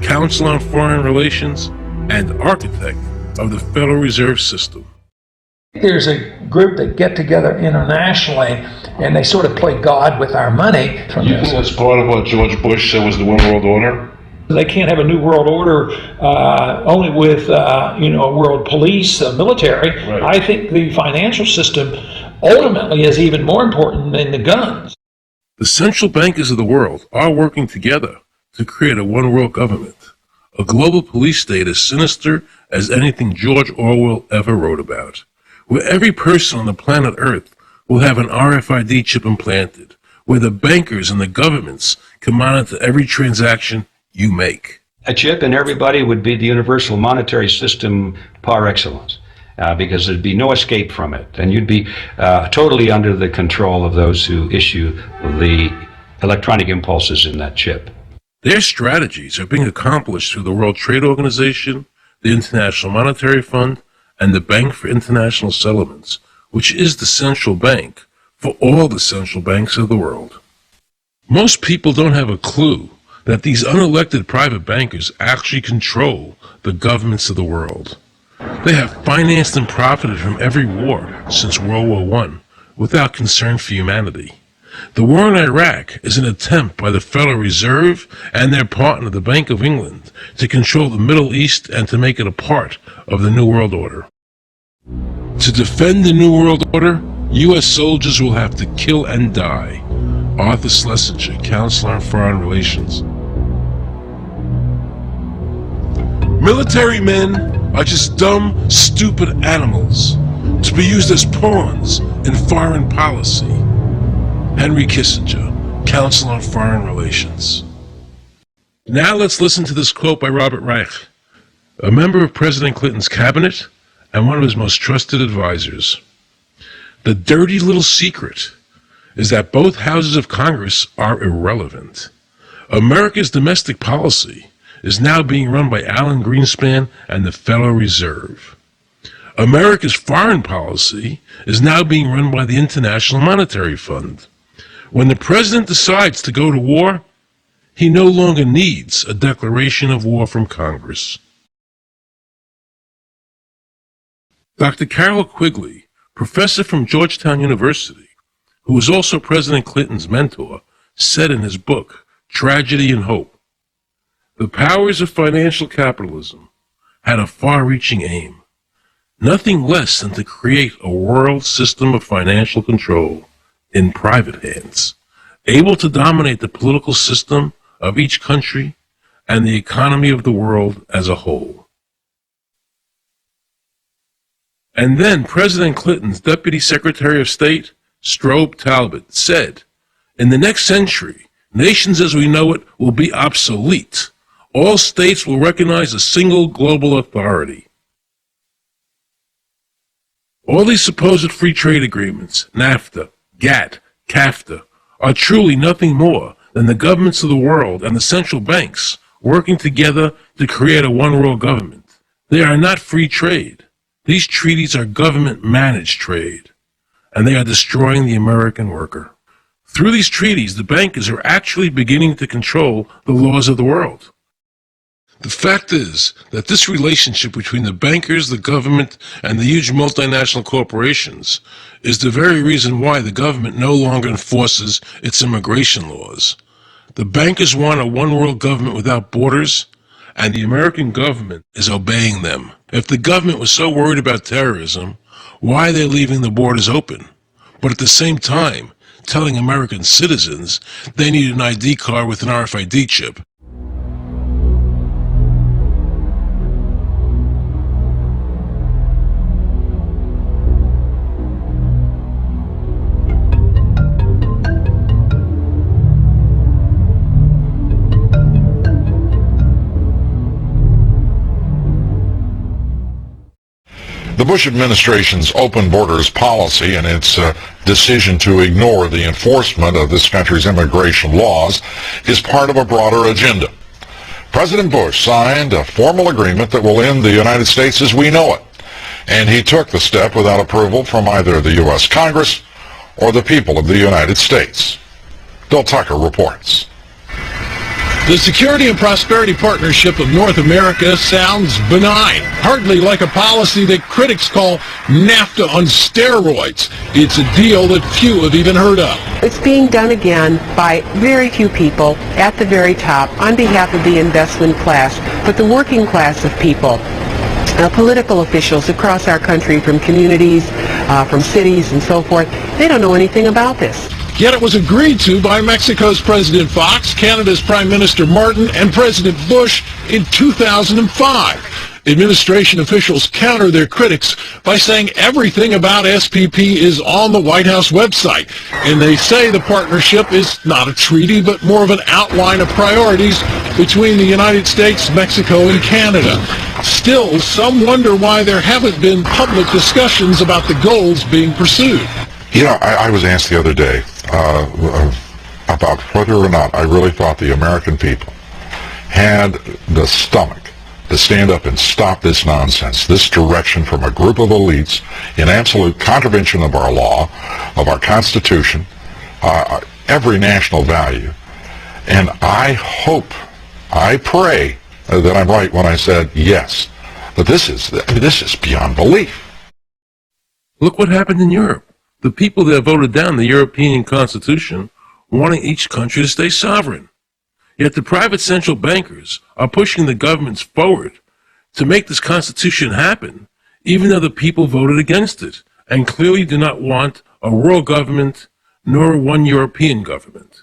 Council on Foreign Relations and architect of the Federal Reserve System. There's a group that get together internationally and they sort of play God with our money. You think that's part of what George Bush said was the One World Order? They can't have a new world order only with a world police, military. Right. I think the financial system ultimately is even more important than the guns. The central bankers of the world are working together to create a one world government, a global police state as sinister as anything George Orwell ever wrote about, where every person on the planet Earth will have an RFID chip implanted, where the bankers and the governments can monitor every transaction you make. A chip in everybody would be the universal monetary system par excellence, because there'd be no escape from it, and you'd be totally under the control of those who issue the electronic impulses in that chip. Their strategies are being accomplished through the World Trade Organization, the International Monetary Fund, and the Bank for International Settlements, which is the central bank for all the central banks of the world. Most people don't have a clue that these unelected private bankers actually control the governments of the world. They have financed and profited from every war since World War I without concern for humanity. The war in Iraq is an attempt by the Federal Reserve and their partner, the Bank of England, to control the Middle East and to make it a part of the New World Order. To defend the New World Order, U.S. soldiers will have to kill and die. Arthur Schlesinger, Counselor on Foreign Relations. Military men are just dumb, stupid animals to be used as pawns in foreign policy. Henry Kissinger, Counselor on Foreign Relations. Now let's listen to this quote by Robert Reich, a member of President Clinton's cabinet and one of his most trusted advisors. The dirty little secret is that both houses of Congress are irrelevant. America's domestic policy is now being run by Alan Greenspan and the Federal Reserve. America's foreign policy is now being run by the International Monetary Fund. When the president decides to go to war, he no longer needs a declaration of war from Congress. Dr. Carroll Quigley, professor from Georgetown University, who was also President Clinton's mentor, said in his book, Tragedy and Hope, the powers of financial capitalism had a far-reaching aim, nothing less than to create a world system of financial control in private hands, able to dominate the political system of each country and the economy of the world as a whole. And then President Clinton's Deputy Secretary of State, Strobe Talbot, said, in the next century, nations as we know it will be obsolete. All states will recognize a single global authority. All these supposed free trade agreements, NAFTA, GATT, CAFTA, are truly nothing more than the governments of the world and the central banks working together to create a one-world government. They are not free trade. These treaties are government-managed trade, and they are destroying the American worker. Through these treaties, the bankers are actually beginning to control the laws of the world. The fact is that this relationship between the bankers, the government, and the huge multinational corporations is the very reason why the government no longer enforces its immigration laws. The bankers want a one-world government without borders, and the American government is obeying them. If the government was so worried about terrorism, why are they leaving the borders open? But at the same time, telling American citizens they need an ID card with an RFID chip. The Bush administration's open borders policy and its decision to ignore the enforcement of this country's immigration laws is part of a broader agenda. President Bush signed a formal agreement that will end the United States as we know it, and he took the step without approval from either the U.S. Congress or the people of the United States. Bill Tucker reports. The Security and Prosperity Partnership of North America sounds benign, hardly like a policy that critics call NAFTA on steroids. It's a deal that few have even heard of. It's being done again by very few people at the very top on behalf of the investment class, but the working class of people. Political officials across our country, from communities, from cities and so forth, they don't know anything about this. Yet it was agreed to by Mexico's President Fox, Canada's Prime Minister Martin, and President Bush in 2005. Administration officials counter their critics by saying everything about SPP is on the White House website, and they say the partnership is not a treaty but more of an outline of priorities between the United States, Mexico, and Canada. Still, some wonder why there haven't been public discussions about the goals being pursued. You know, I was asked the other day about whether or not I really thought the American people had the stomach to stand up and stop this nonsense, this direction from a group of elites in absolute contravention of our law, of our Constitution, every national value. And I hope, I pray that I'm right when I said yes, but this is beyond belief. Look what happened in Europe. The people that voted down the European Constitution wanting each country to stay sovereign. Yet the private central bankers are pushing the governments forward to make this Constitution happen, even though the people voted against it and clearly do not want a world government nor one European government.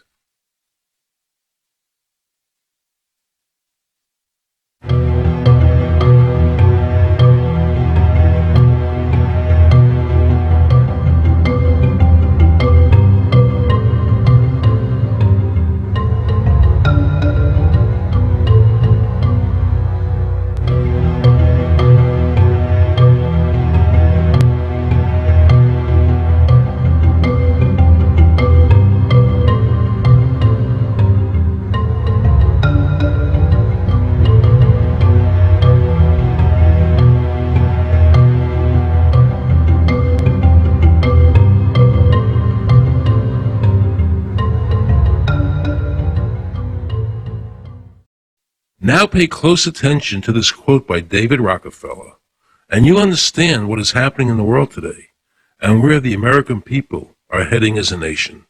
Now pay close attention to this quote by David Rockefeller, and you'll understand what is happening in the world today and where the American people are heading as a nation.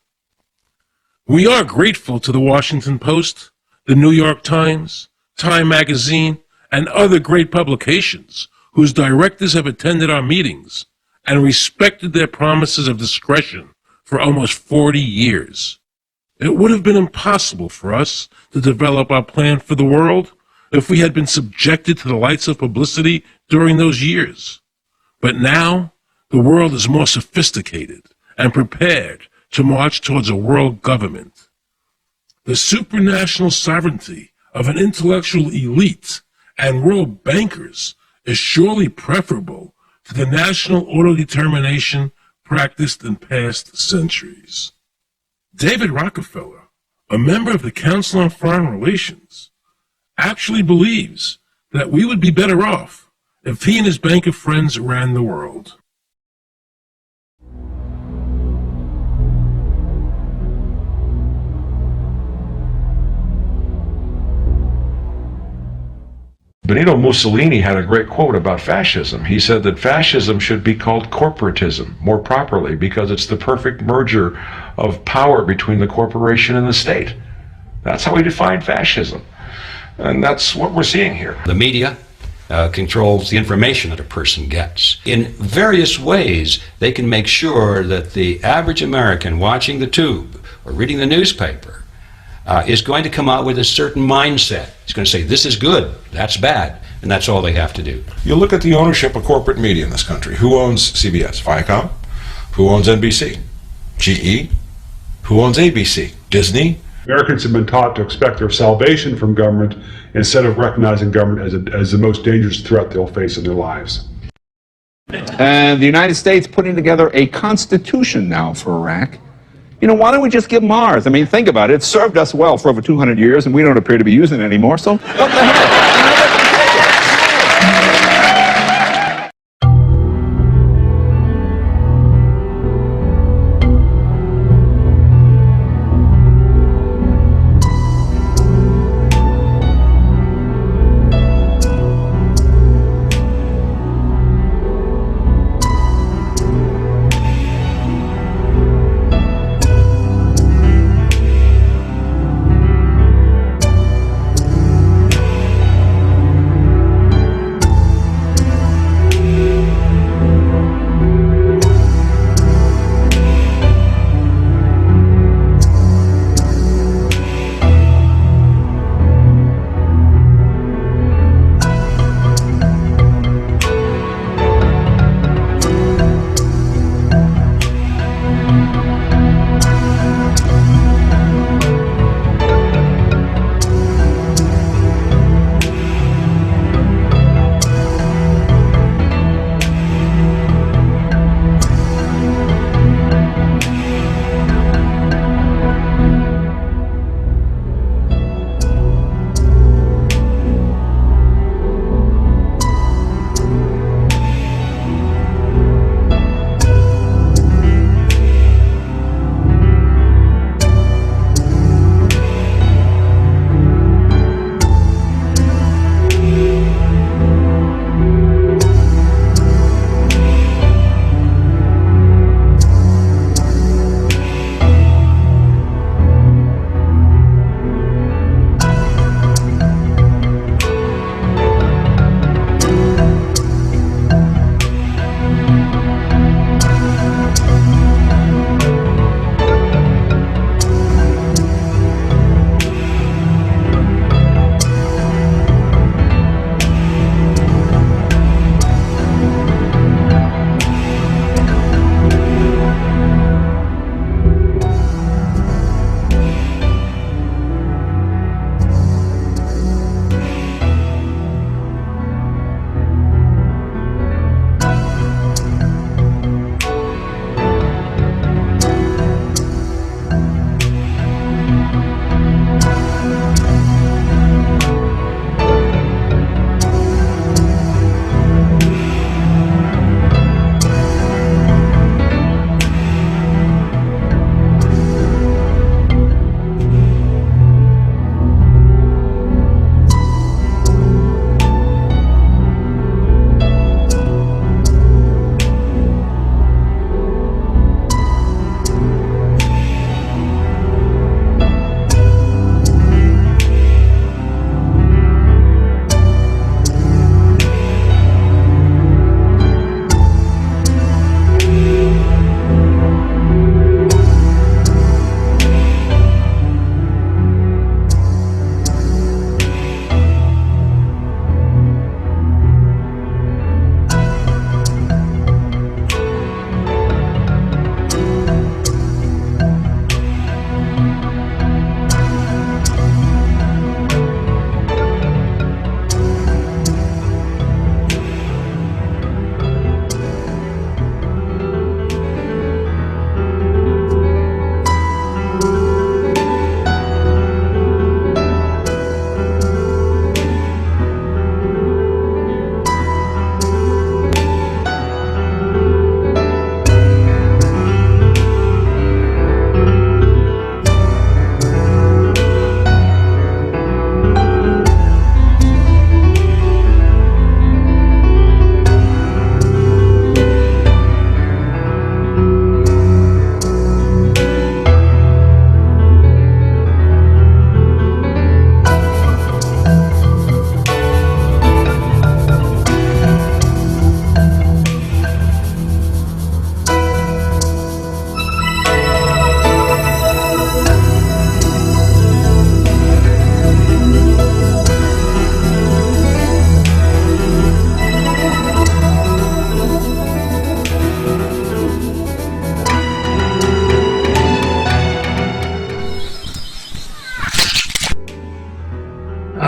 We are grateful to the Washington Post, the New York Times, Time Magazine, and other great publications whose directors have attended our meetings and respected their promises of discretion for almost 40 years. It would have been impossible for us to develop our plan for the world if we had been subjected to the lights of publicity during those years. But now, the world is more sophisticated and prepared to march towards a world government. The supranational sovereignty of an intellectual elite and world bankers is surely preferable to the national autodetermination practiced in past centuries. David Rockefeller, a member of the Council on Foreign Relations, actually believes that we would be better off if he and his bank of friends ran the world. Benito Mussolini had a great quote about fascism. He said that fascism should be called corporatism more properly because it's the perfect merger of power between the corporation and the state. That's how he defined fascism. And that's what we're seeing here. The media controls the information that a person gets. In various ways, they can make sure that the average American watching the tube or reading the newspaper is going to come out with a certain mindset. He's going to say, this is good, that's bad, and that's all they have to do. You look at the ownership of corporate media in this country. Who owns CBS? Viacom? Who owns NBC? GE? Who owns ABC? Disney? Americans have been taught to expect their salvation from government instead of recognizing government as the most dangerous threat they'll face in their lives. And the United States putting together a constitution now for Iraq. You know, why don't we just give them ours? I mean, think about it. It's served us well for over 200 years, and we don't appear to be using it anymore, so what the hell?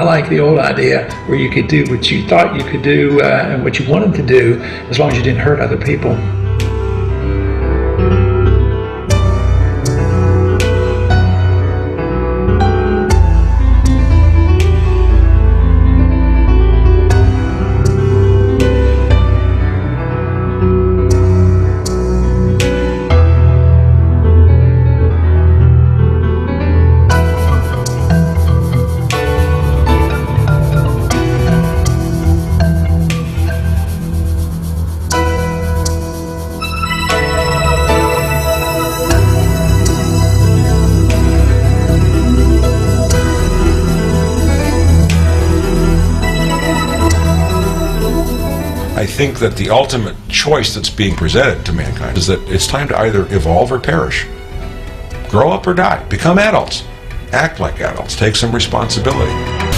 I like the old idea where you could do what you thought you could do and what you wanted to do as long as you didn't hurt other people. I think that the ultimate choice that's being presented to mankind is that it's time to either evolve or perish. Grow up or die. Become adults. Act like adults. Take some responsibility.